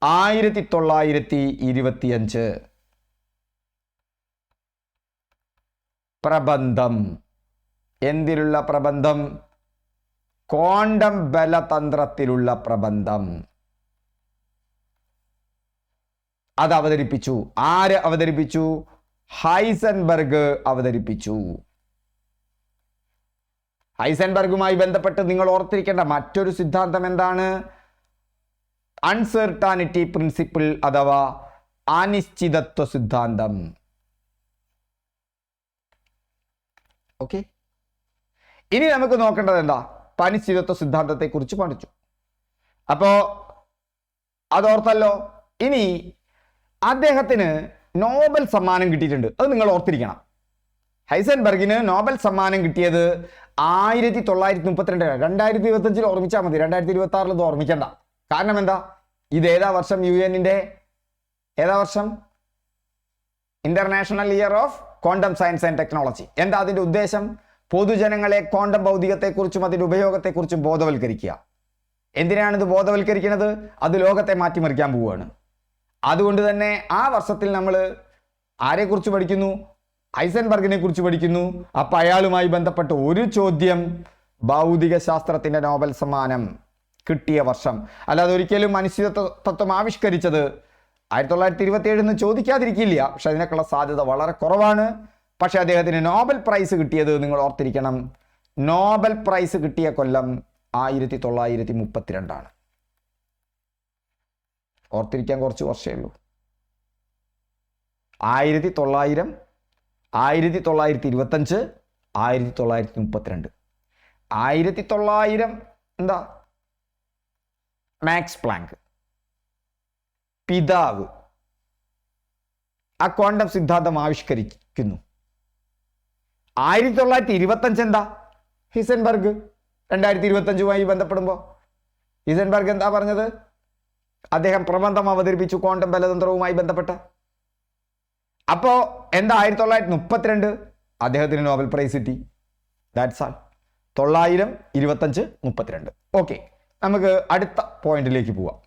1925 പ്രബന്ധം. എന്തിലുള്ള പ്രബന്ധം? ക്വാണ്ടം ബലതന്ത്രത്തിലുള്ള പ്രബന്ധം. അത് അവതരിപ്പിച്ചു. ആര് അവതരിപ്പിച്ചു? ഹൈസൻബർഗ് അവതരിപ്പിച്ചു. ഹൈസൻബർഗുമായി ബന്ധപ്പെട്ട് നിങ്ങൾ ഓർത്തിരിക്കേണ്ട മറ്റൊരു സിദ്ധാന്തം എന്താണ്? അൺസെർട്ടാനിറ്റി പ്രിൻസിപ്പിൾ അഥവാ അനിശ്ചിതത്വ സിദ്ധാന്തം. ഓക്കെ, ഇനി നമുക്ക് നോക്കേണ്ടത് എന്താ? അനിശ്ചിതത്വ സിദ്ധാന്തത്തെ കുറിച്ച് പഠിച്ചു. അപ്പോ അതോർത്തല്ലോ. ഇനി അദ്ദേഹത്തിന് നോബൽ സമ്മാനം കിട്ടിയിട്ടുണ്ട്, അത് നിങ്ങൾ ഓർത്തിരിക്കണം. ഹൈസൻബർഗിന് നോബൽ സമ്മാനം കിട്ടിയത് 1932. 2025 ഓർമ്മിച്ചാൽ മതി, 2026 ഇത് ഓർമ്മിക്കണ്ട. കാരണം എന്താ? ഇത് ഏതാ വർഷം? UN-ന്റെ ഏതാ വർഷം? International year of quantum science and technology. എന്താ അതിന്റെ ഉദ്ദേശം? പൊതുജനങ്ങളെ ക്വാണ്ടം ഭൗതികത്തെക്കുറിച്ചും അതിന്റെ ഉപയോഗത്തെക്കുറിച്ചും ബോധവൽക്കരിക്കുക. എന്തിനാണ് ഇത് ബോധവൽക്കരിക്കുന്നത്? അത് ലോകത്തെ മാറ്റിമറിക്കാൻ പോവുകയാണ്. അതുകൊണ്ട് തന്നെ ആ വർഷത്തിൽ നമ്മൾ ആരെക്കുറിച്ച് പഠിക്കുന്നു? ഹൈസൻബർഗിനെ കുറിച്ച് പഠിക്കുന്നു. അപ്പം അയാളുമായി ബന്ധപ്പെട്ട ഒരു ചോദ്യം ഭൗതിക ശാസ്ത്രത്തിന്റെ നോബൽ സമ്മാനം കിട്ടിയ വർഷം. അല്ലാതെ ഒരിക്കലും അനിശ്ചിത തത്വം ആവിഷ്കരിച്ചത് 1927 ചോദിക്കാതിരിക്കില്ല, പക്ഷെ അതിനൊക്കെയുള്ള സാധ്യത വളരെ കുറവാണ്. പക്ഷെ അദ്ദേഹത്തിന് നോബൽ പ്രൈസ് കിട്ടിയത് നിങ്ങൾ ഓർത്തിരിക്കണം. നോബൽ പ്രൈസ് കിട്ടിയ കൊല്ലം 1932. ഓർത്തിരിക്കാൻ കുറച്ച് വർഷമേ ഉള്ളൂ. 1900, 1925, 1932. 1900 എന്താ? മാക്സ് പ്ലാങ്ക് പിതാവ് ആ ക്വാണ്ടം സിദ്ധാന്തം ആവിഷ്കരിക്കുന്നു. 1925 എന്താ? ഹിസൻബർഗ് 2025 ബന്ധപ്പെടുമ്പോൾ ഹിസൻബർഗ് എന്താ പറഞ്ഞത്? അദ്ദേഹം പ്രബന്ധം അവതരിപ്പിച്ചു ക്വാണ്ടം ബലതന്ത്രവുമായി ബന്ധപ്പെട്ട. അപ്പോൾ എന്താ 1932 അദ്ദേഹത്തിന് നോബൽ പ്രൈസ് കിട്ടി. That's all. 900, 25, 32. ഓക്കെ, നമുക്ക് അടുത്ത പോയിന്റിലേക്ക് പോവാം.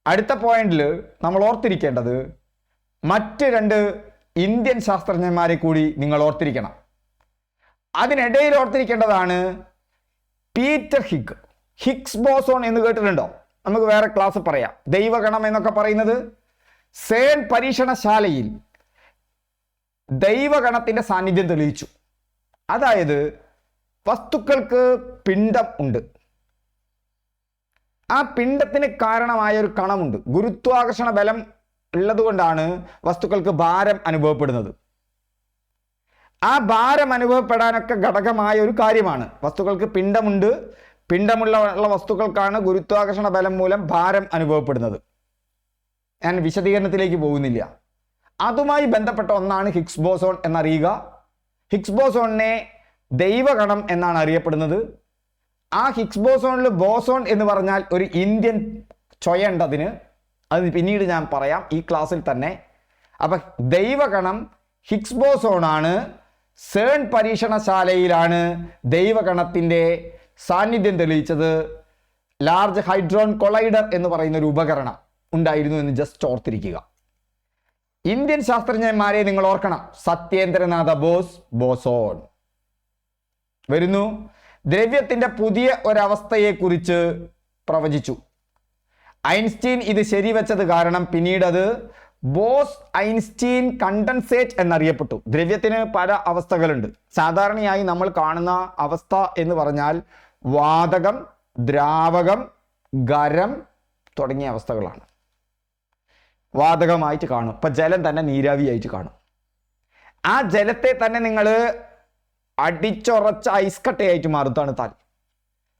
അടുത്ത പോയിന്റിൽ നമ്മൾ ഓർത്തിരിക്കേണ്ടത് മറ്റ് 2 ഇന്ത്യൻ ശാസ്ത്രജ്ഞന്മാരെ കൂടി നിങ്ങൾ ഓർത്തിരിക്കണം. അതിനിടയിൽ ഓർത്തിരിക്കേണ്ടതാണ് പീറ്റർ ഹിഗ്സ് ബോസോൺ എന്ന് കേട്ടിട്ടുണ്ടോ? നമുക്ക് വേറെ ക്ലാസ് പറയാം. ദൈവഗണം എന്നൊക്കെ പറയുന്നത് സേൺ പരീക്ഷണശാലയിൽ ദൈവഗണത്തിന്റെ സാന്നിധ്യം തെളിയിച്ചു. അതായത് വസ്തുക്കൾക്ക് പിണ്ഡം ഉണ്ട്, ആ പിണ്ഡത്തിന് കാരണമായ ഒരു കണമുണ്ട്. ഗുരുത്വാകർഷണ ബലം ഉള്ളതുകൊണ്ടാണ് വസ്തുക്കൾക്ക് ഭാരം അനുഭവപ്പെടുന്നത്. ആ ഭാരം അനുഭവപ്പെടാനൊക്കെ ഘടകമായ ഒരു കാര്യമാണ്. വസ്തുക്കൾക്ക് പിണ്ഡമുണ്ട്, പിണ്ഡമുള്ള വസ്തുക്കൾക്കാണ് ഗുരുത്വാകർഷണ ബലം മൂലം ഭാരം അനുഭവപ്പെടുന്നത്. ഞാൻ വിശദീകരണത്തിലേക്ക് പോകുന്നില്ല. അതുമായി ബന്ധപ്പെട്ട ഒന്നാണ് ഹിഗ്സ് ബോസോൺ എന്നറിയുക. ഹിഗ്സ് ബോസോണിനെ ദൈവഗണം എന്നാണ് അറിയപ്പെടുന്നത്. ആ ഹിഗ്സ് ബോസോണിൽ ബോസോൺ എന്ന് പറഞ്ഞാൽ ഒരു ഇന്ത്യൻ ചൊയയുണ്ട് അതിന്. അത് പിന്നീട് ഞാൻ പറയാം ഈ ക്ലാസ്സിൽ തന്നെ. അപ്പം ദൈവഗണം ഹിഗ്സ് ബോസോണാണ്. സേൺ പരീക്ഷണശാലയിലാണ് ദൈവഗണത്തിൻ്റെ സാന്നിധ്യം തെളിയിച്ചത്. ലാർജ് ഹൈഡ്രോൺ കൊളൈഡർ എന്ന് പറയുന്ന ഒരു ഉപകരണം ഉണ്ടായിരുന്നു എന്ന് ജസ്റ്റ് ഓർത്തിരിക്കുക. ഇന്ത്യൻ ശാസ്ത്രജ്ഞന്മാരെ നിങ്ങൾ ഓർക്കണം. സത്യേന്ദ്രനാഥ ബോസോൺ വരുന്നു. ദ്രവ്യത്തിന്റെ പുതിയ ഒരവസ്ഥയെക്കുറിച്ച് പ്രവചിച്ചു. ഐൻസ്റ്റീൻ ഇത് ശരിവെച്ചത് കാരണം പിന്നീട് അത് ബോസ് ഐൻസ്റ്റീൻ കണ്ടൻസേറ്റ് എന്നറിയപ്പെട്ടു. ദ്രവ്യത്തിന് പല അവസ്ഥകളുണ്ട്. സാധാരണയായി നമ്മൾ കാണുന്ന അവസ്ഥ എന്ന് പറഞ്ഞാൽ വാതകം, ദ്രാവകം, ഖരം തുടങ്ങിയ അവസ്ഥകളാണ്. വാതകമായിട്ട് കാണും. ഇപ്പം ജലം തന്നെ നീരാവിയായിട്ട് കാണും. ആ ജലത്തെ തന്നെ നിങ്ങൾ അടിച്ചുറച്ച ഐസ് കട്ടയായിട്ട് മാറും തണുത്താൽ.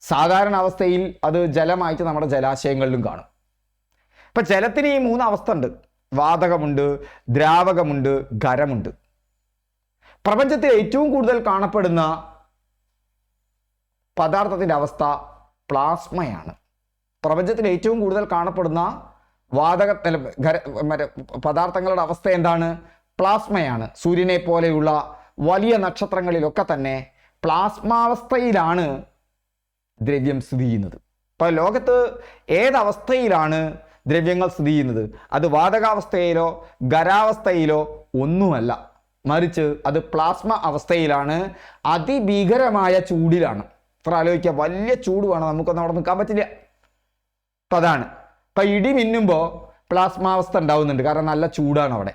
സാധാരണ അവസ്ഥയിൽ അത് ജലമായിട്ട് നമ്മുടെ ജലാശയങ്ങളിലും കാണും. ഇപ്പം ജലത്തിന് ഈ 3 അവസ്ഥ ഉണ്ട്. വാതകമുണ്ട്, ദ്രാവകമുണ്ട്, ഖരമുണ്ട്. പ്രപഞ്ചത്തിൽ ഏറ്റവും കൂടുതൽ കാണപ്പെടുന്ന പദാർത്ഥത്തിൻ്റെ അവസ്ഥ പ്ലാസ്മയാണ്. പ്രപഞ്ചത്തിൽ ഏറ്റവും കൂടുതൽ കാണപ്പെടുന്ന പദാർത്ഥങ്ങളുടെ അവസ്ഥ എന്താണ്? പ്ലാസ്മയാണ്. സൂര്യനെ പോലെയുള്ള വലിയ നക്ഷത്രങ്ങളിലൊക്കെ തന്നെ പ്ലാസ്മാവസ്ഥയിലാണ് ദ്രവ്യം സ്ഥിതി ചെയ്യുന്നത്. ഇപ്പോൾ ലോകത്ത് ഏതവസ്ഥയിലാണ് ദ്രവ്യങ്ങൾ സ്ഥിതി ചെയ്യുന്നത്? അത് വാതകാവസ്ഥയിലോ ഖരാവസ്ഥയിലോ ഒന്നുമല്ല, മറിച്ച് അത് പ്ലാസ്മ അവസ്ഥയിലാണ്. അതിഭീകരമായ ചൂടിലാണ്. ഇത്ര ആലോചിക്കുക, വലിയ ചൂട് വേണം, നമുക്കൊന്നും അവിടെ നിൽക്കാൻ പറ്റില്ല. അപ്പം അതാണ്. ഇപ്പം ഇടി മിന്നുമ്പോൾ പ്ലാസ്മാവസ്ഥ ഉണ്ടാവുന്നുണ്ട്, കാരണം നല്ല ചൂടാണ് അവിടെ.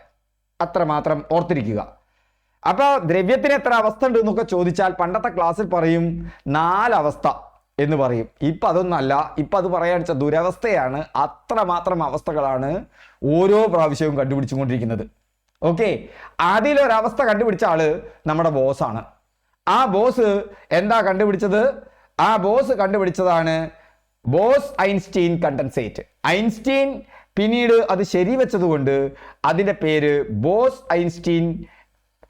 അത്രമാത്രം ഓർത്തിരിക്കുക. അപ്പോൾ ദ്രവ്യത്തിന് എത്ര അവസ്ഥ ഉണ്ട് എന്നൊക്കെ ചോദിച്ചാൽ പണ്ടത്തെ ക്ലാസ്സിൽ പറയും 4 അവസ്ഥ എന്ന് പറയും. ഇപ്പം അതൊന്നല്ല. ഇപ്പം അത് പറയാൻ വെച്ചാൽ ദുരവസ്ഥയാണ്. അത്രമാത്രം അവസ്ഥകളാണ് ഓരോ പ്രാവശ്യവും കണ്ടുപിടിച്ചുകൊണ്ടിരിക്കുന്നത്. ഓക്കെ, അതിലൊരവസ്ഥ കണ്ടുപിടിച്ച ആള് നമ്മുടെ ബോസാണ്. ആ ബോസ് എന്താ കണ്ടുപിടിച്ചത്? ആ ബോസ് കണ്ടുപിടിച്ചതാണ് ബോസ് ഐൻസ്റ്റീൻ കണ്ടൻസേറ്റ്. ഐൻസ്റ്റീൻ പിന്നീട് അത് ശരിവെച്ചതുകൊണ്ട് അതിൻ്റെ പേര് ബോസ് ഐൻസ്റ്റീൻ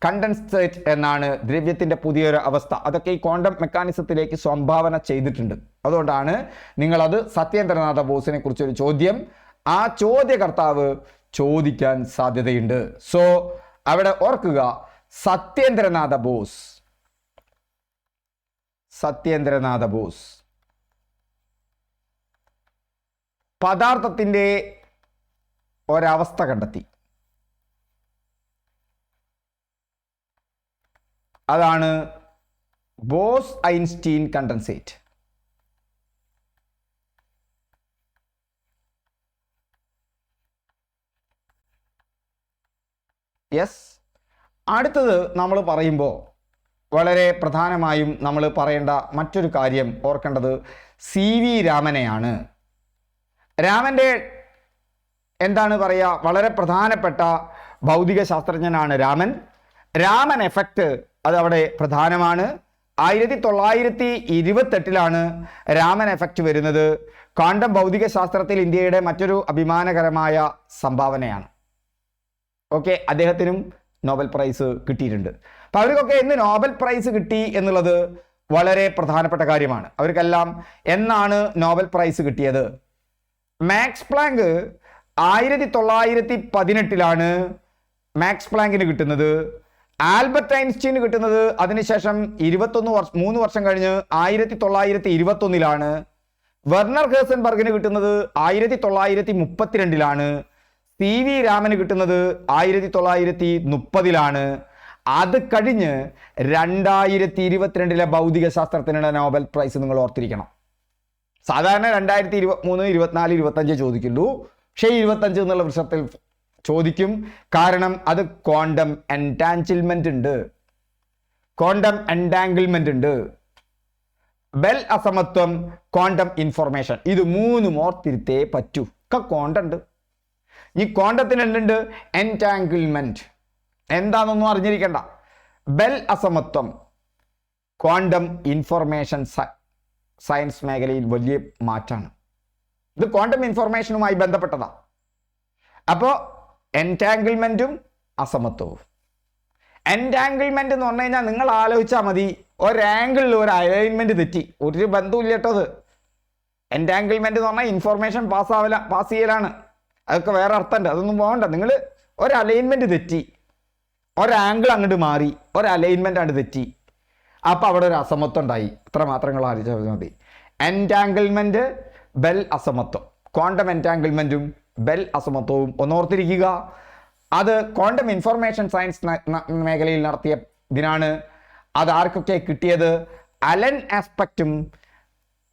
കണ്ടൻസേറ്റ് എന്നാണ്. ദ്രവ്യത്തിൻ്റെ പുതിയൊരു അവസ്ഥ. അതൊക്കെ ഈ ക്വാണ്ടം മെക്കാനിസത്തിലേക്ക് സംഭാവന ചെയ്തിട്ടുണ്ട്. അതുകൊണ്ടാണ് നിങ്ങളത് സത്യേന്ദ്രനാഥ ബോസിനെ കുറിച്ചൊരു ചോദ്യം ആ ചോദ്യകർത്താവ് ചോദിക്കാൻ സാധ്യതയുണ്ട്. സോ അവിടെ ഓർക്കുക, സത്യേന്ദ്രനാഥ ബോസ് പദാർത്ഥത്തിൻ്റെ ഒരവസ്ഥ കണ്ടെത്തി. അതാണ് ബോസ് ഐൻസ്റ്റീൻ കണ്ടൻസേറ്റ്. യെസ്. അടുത്തത് നമ്മൾ പറയുമ്പോൾ വളരെ പ്രധാനമായും നമ്മൾ പറയേണ്ട മറ്റൊരു കാര്യം ഓർക്കേണ്ടത് CV രാമനെയാണ്. രാമൻ്റെ എന്താണ് പറയുക, വളരെ പ്രധാനപ്പെട്ട ഭൗതിക ശാസ്ത്രജ്ഞനാണ് രാമൻ എഫക്റ്റ്. അത് അവിടെ പ്രധാനമാണ്. 1928 രാമൻ എഫക്റ്റ് വരുന്നത്. ക്വാണ്ടം ഭൗതിക ശാസ്ത്രത്തിൽ ഇന്ത്യയുടെ മറ്റൊരു അഭിമാനകരമായ സംഭാവനയാണ്. ഓക്കെ, അദ്ദേഹത്തിനും നോബൽ പ്രൈസ് കിട്ടിയിട്ടുണ്ട്. അപ്പം അവർക്കൊക്കെ ഇന്ന് നോബൽ പ്രൈസ് കിട്ടി എന്നുള്ളത് വളരെ പ്രധാനപ്പെട്ട കാര്യമാണ്. അവർക്കെല്ലാം എന്നാണ് നോബൽ പ്രൈസ് കിട്ടിയത്? മാക്സ് പ്ലാങ്ക് 1918 മാക്സ് പ്ലാങ്കിന് കിട്ടുന്നത്. ആൽബർട്ട് ഐൻസ്റ്റീന് കിട്ടുന്നത് അതിനുശേഷം 3 വർഷം കഴിഞ്ഞ് 1921 വെർണർ ഹേസൻബർഗിന് കിട്ടുന്നത് 1932 CV രാമന് കിട്ടുന്നത് 1930 അത് കഴിഞ്ഞ് 2022 ഭൗതിക ശാസ്ത്രത്തിനുള്ള നോബൽ പ്രൈസ് നിങ്ങൾ ഓർത്തിരിക്കണം. സാധാരണ 2023, 24, 25 ചോദിക്കുള്ളൂ. പക്ഷേ 25 എന്നുള്ള വർഷത്തിൽ ചോദിക്കും. കാരണം അത് ക്വാണ്ടം എൻടാഞ്ചിൽമെന്റ് ഉണ്ട്, ബെൽ അസമത്വം, ക്വാണ്ടം ഇൻഫർമേഷൻ. ഇത് 3 ഓർത്തിരുത്തേ പറ്റൂ. ഒക്കെ ക്വാണ്ടം. ഈ ക്വാണ്ടത്തിന് എന്തുണ്ട്? എൻടാങ്കിൾമെന്റ് എന്താണെന്നൊന്നും അറിഞ്ഞിരിക്കണ്ട. ബെൽ അസമത്വം, ക്വാണ്ടം ഇൻഫർമേഷൻ സയൻസ് മേഖലയിൽ വലിയ മാറ്റാണ്. ഇത് ക്വാണ്ടം ഇൻഫർമേഷനുമായി ബന്ധപ്പെട്ടതാണ്. അപ്പോൾ എൻടാങ്കിൾമെന്റും അസമത്വവും. എൻടാങ്കിൾമെന്റ് എന്ന് പറഞ്ഞു കഴിഞ്ഞാൽ നിങ്ങൾ ആലോചിച്ചാൽ മതി, ഒരാംഗിളിൽ ഒരു അലൈൻമെന്റ് തെറ്റി, ഒരു ബന്ധമില്ല കേട്ടോ. അത് എൻടാങ്കിൾമെന്റ് എന്ന് പറഞ്ഞാൽ ഇൻഫർമേഷൻ പാസ് ചെയ്യലാണ്. അതൊക്കെ വേറെ അർത്ഥമുണ്ട്, അതൊന്നും പോകണ്ട. നിങ്ങൾ ഒരു അലൈൻമെന്റ് തെറ്റി, ഒരാംഗിൾ അങ്ങോട്ട് മാറി, ഒരു അലൈൻമെന്റ് അങ്ങോട്ട് തെറ്റി, അപ്പോൾ അവിടെ ഒരു അസമത്വം ഉണ്ടായി. ഇത്ര മാത്രങ്ങൾ ആലോചിച്ചാൽ മതി. എൻടാങ്കിൾമെന്റ്, ബെൽ അസമത്വം. ക്വാണ്ടം എൻടാങ്കിൾമെന്റും ബെൽ അസമത്വവും ഒന്നോർത്തിരിക്കുക. അത് ക്വാണ്ടം ഇൻഫർമേഷൻ സയൻസ് മേഖലയിൽ നടത്തിയ ഇതിനാണ്. അത് ആർക്കൊക്കെ കിട്ടിയത്? അലൻ ആസ്പെക്റ്റും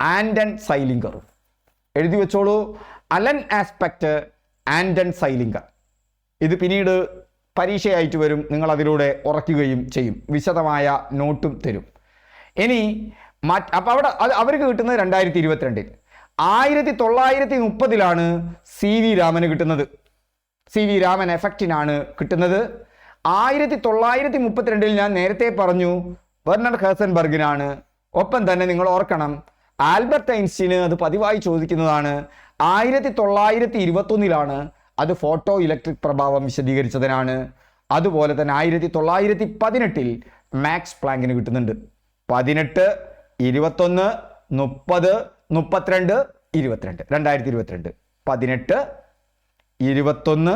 ആൻഡൺ സൈലിംഗറും. എഴുതി വെച്ചോളൂ, അലൻ ആസ്പെക്റ്റ്, ആൻഡൺ സൈലിംഗർ. ഇത് പിന്നീട് പരീക്ഷയായിട്ട് വരും, നിങ്ങൾ അതിലൂടെ ഉറക്കുകയും ചെയ്യും, വിശദമായ നോട്ടും തരും. ഇനി അപ്പോൾ അവിടെ അവർക്ക് കിട്ടുന്നത് 2022. 1930 CV രാമന് കിട്ടുന്നത്. CV രാമൻ എഫക്റ്റിനാണ് കിട്ടുന്നത്. 1932 ഞാൻ നേരത്തെ പറഞ്ഞു വെർണർ ഹേസൻബർഗിനാണ്. ഒപ്പം തന്നെ നിങ്ങൾ ഓർക്കണം, ആൽബർട്ട് ഐൻസ്റ്റീന് അത് പതിവായി ചോദിക്കുന്നതാണ്. 1921 അത് ഫോട്ടോ ഇലക്ട്രിക് പ്രഭാവം വിശദീകരിച്ചതിനാണ്. അതുപോലെ തന്നെ 1918 മാക്സ് പ്ലാങ്കിന് കിട്ടുന്നുണ്ട്. 18, 21, 30, 32, 22. 2022 18, 21,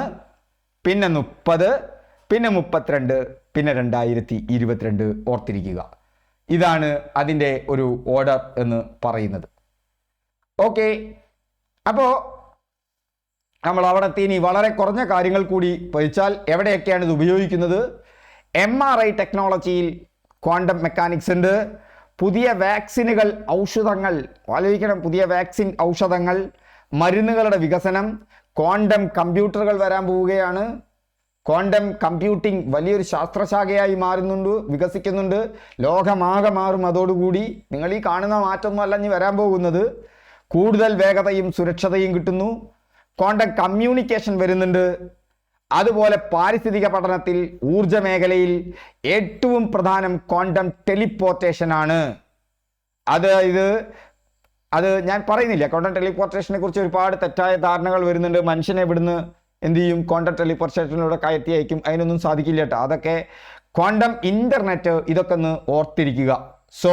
പിന്നെ 30, പിന്നെ 32, പിന്നെ 2022 ഓർത്തിരിക്കുക. ഇതാണ് അതിൻ്റെ ഒരു ഓർഡർ എന്ന് പറയുന്നത്. ഓക്കെ, അപ്പോൾ നമ്മൾ അവിടെ ഇനി വളരെ കുറഞ്ഞ കാര്യങ്ങൾ കൂടി പഠിച്ചാൽ എവിടെയൊക്കെയാണ് ഇത് ഉപയോഗിക്കുന്നത്? MRI ടെക്നോളജിയിൽ ക്വാണ്ടം മെക്കാനിക്സ് ഉണ്ട്. പുതിയ വാക്സിനുകൾ, ഔഷധങ്ങൾ ആലോചിക്കണം. പുതിയ വാക്സിൻ, ഔഷധങ്ങൾ, മരുന്നുകളുടെ വികസനം, ക്വാണ്ടം കമ്പ്യൂട്ടറുകൾ വരാൻ പോവുകയാണ്. ക്വാണ്ടം കമ്പ്യൂട്ടിംഗ് വലിയൊരു ശാസ്ത്രശാഖയായി വികസിക്കുന്നുണ്ട്. ലോകമാകെ മാറും അതോടുകൂടി. നിങ്ങൾ ഈ കാണുന്ന മാറ്റമൊന്നുമല്ല ഇനി വരാൻ പോകുന്നത്. കൂടുതൽ വേഗതയും സുരക്ഷതയും കിട്ടുന്നു. ക്വാണ്ടം കമ്മ്യൂണിക്കേഷൻ വരുന്നുണ്ട്. അതുപോലെ പാരിസ്ഥിതിക പഠനത്തിൽ, ഊർജ മേഖലയിൽ ഏറ്റവും പ്രധാനം ക്വാണ്ടം ടെലിപ്പോർട്ടേഷൻ ആണ്. അത് ഞാൻ പറയുന്നില്ല. ക്വാണ്ടം ടെലിപ്പോർട്ടേഷനെ കുറിച്ച് ഒരുപാട് തെറ്റായ ധാരണകൾ വരുന്നുണ്ട്. മനുഷ്യനെ ഇവിടുന്ന് എന്ത് ചെയ്യും? ക്വാണ്ടം ടെലിപ്പോർട്ടേഷനിലൂടെ കയറ്റി അയക്കും. അതിനൊന്നും സാധിക്കില്ല കേട്ടോ. അതൊക്കെ ക്വാണ്ടം ഇന്റർനെറ്റ്, ഇതൊക്കെ ഒന്ന് ഓർത്തിരിക്കുക. സോ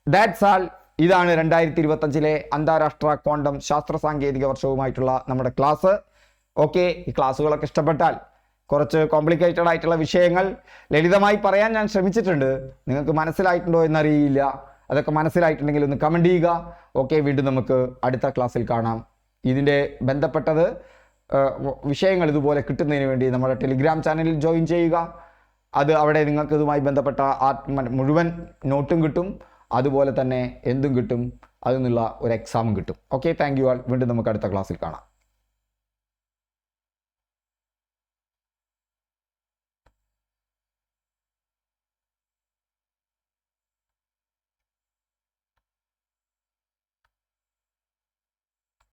ദാറ്റ്സ് ആൾ. ഇതാണ് 2025 അന്താരാഷ്ട്ര ക്വാണ്ടം ശാസ്ത്ര സാങ്കേതിക വർഷവുമായിട്ടുള്ള നമ്മുടെ ക്ലാസ്. ഓക്കെ, ഈ ക്ലാസ്സുകളൊക്കെ ഇഷ്ടപ്പെട്ടാൽ, കുറച്ച് കോംപ്ലിക്കേറ്റഡ് ആയിട്ടുള്ള വിഷയങ്ങൾ ലളിതമായി പറയാൻ ഞാൻ ശ്രമിച്ചിട്ടുണ്ട്. നിങ്ങൾക്ക് മനസ്സിലായിട്ടുണ്ടോ എന്നറിയില്ല. അതൊക്കെ മനസ്സിലായിട്ടുണ്ടെങ്കിൽ ഒന്ന് കമൻറ്റ് ചെയ്യുക. ഓക്കെ, വീണ്ടും നമുക്ക് അടുത്ത ക്ലാസ്സിൽ കാണാം. ഇതിൻ്റെ ബന്ധപ്പെട്ടത് വിഷയങ്ങൾ ഇതുപോലെ കിട്ടുന്നതിന് വേണ്ടി നമ്മുടെ ടെലിഗ്രാം ചാനലിൽ ജോയിൻ ചെയ്യുക. അവിടെ നിങ്ങൾക്ക് ഇതുമായി ബന്ധപ്പെട്ട മുഴുവൻ നോട്ടും കിട്ടും. അതുപോലെ തന്നെ എന്തും കിട്ടും. അതിൽ നിന്നുള്ള ഒരു എക്സാമും കിട്ടും. Okay, thank you all. വീണ്ടും നമുക്ക് അടുത്ത ക്ലാസ്സിൽ കാണാം.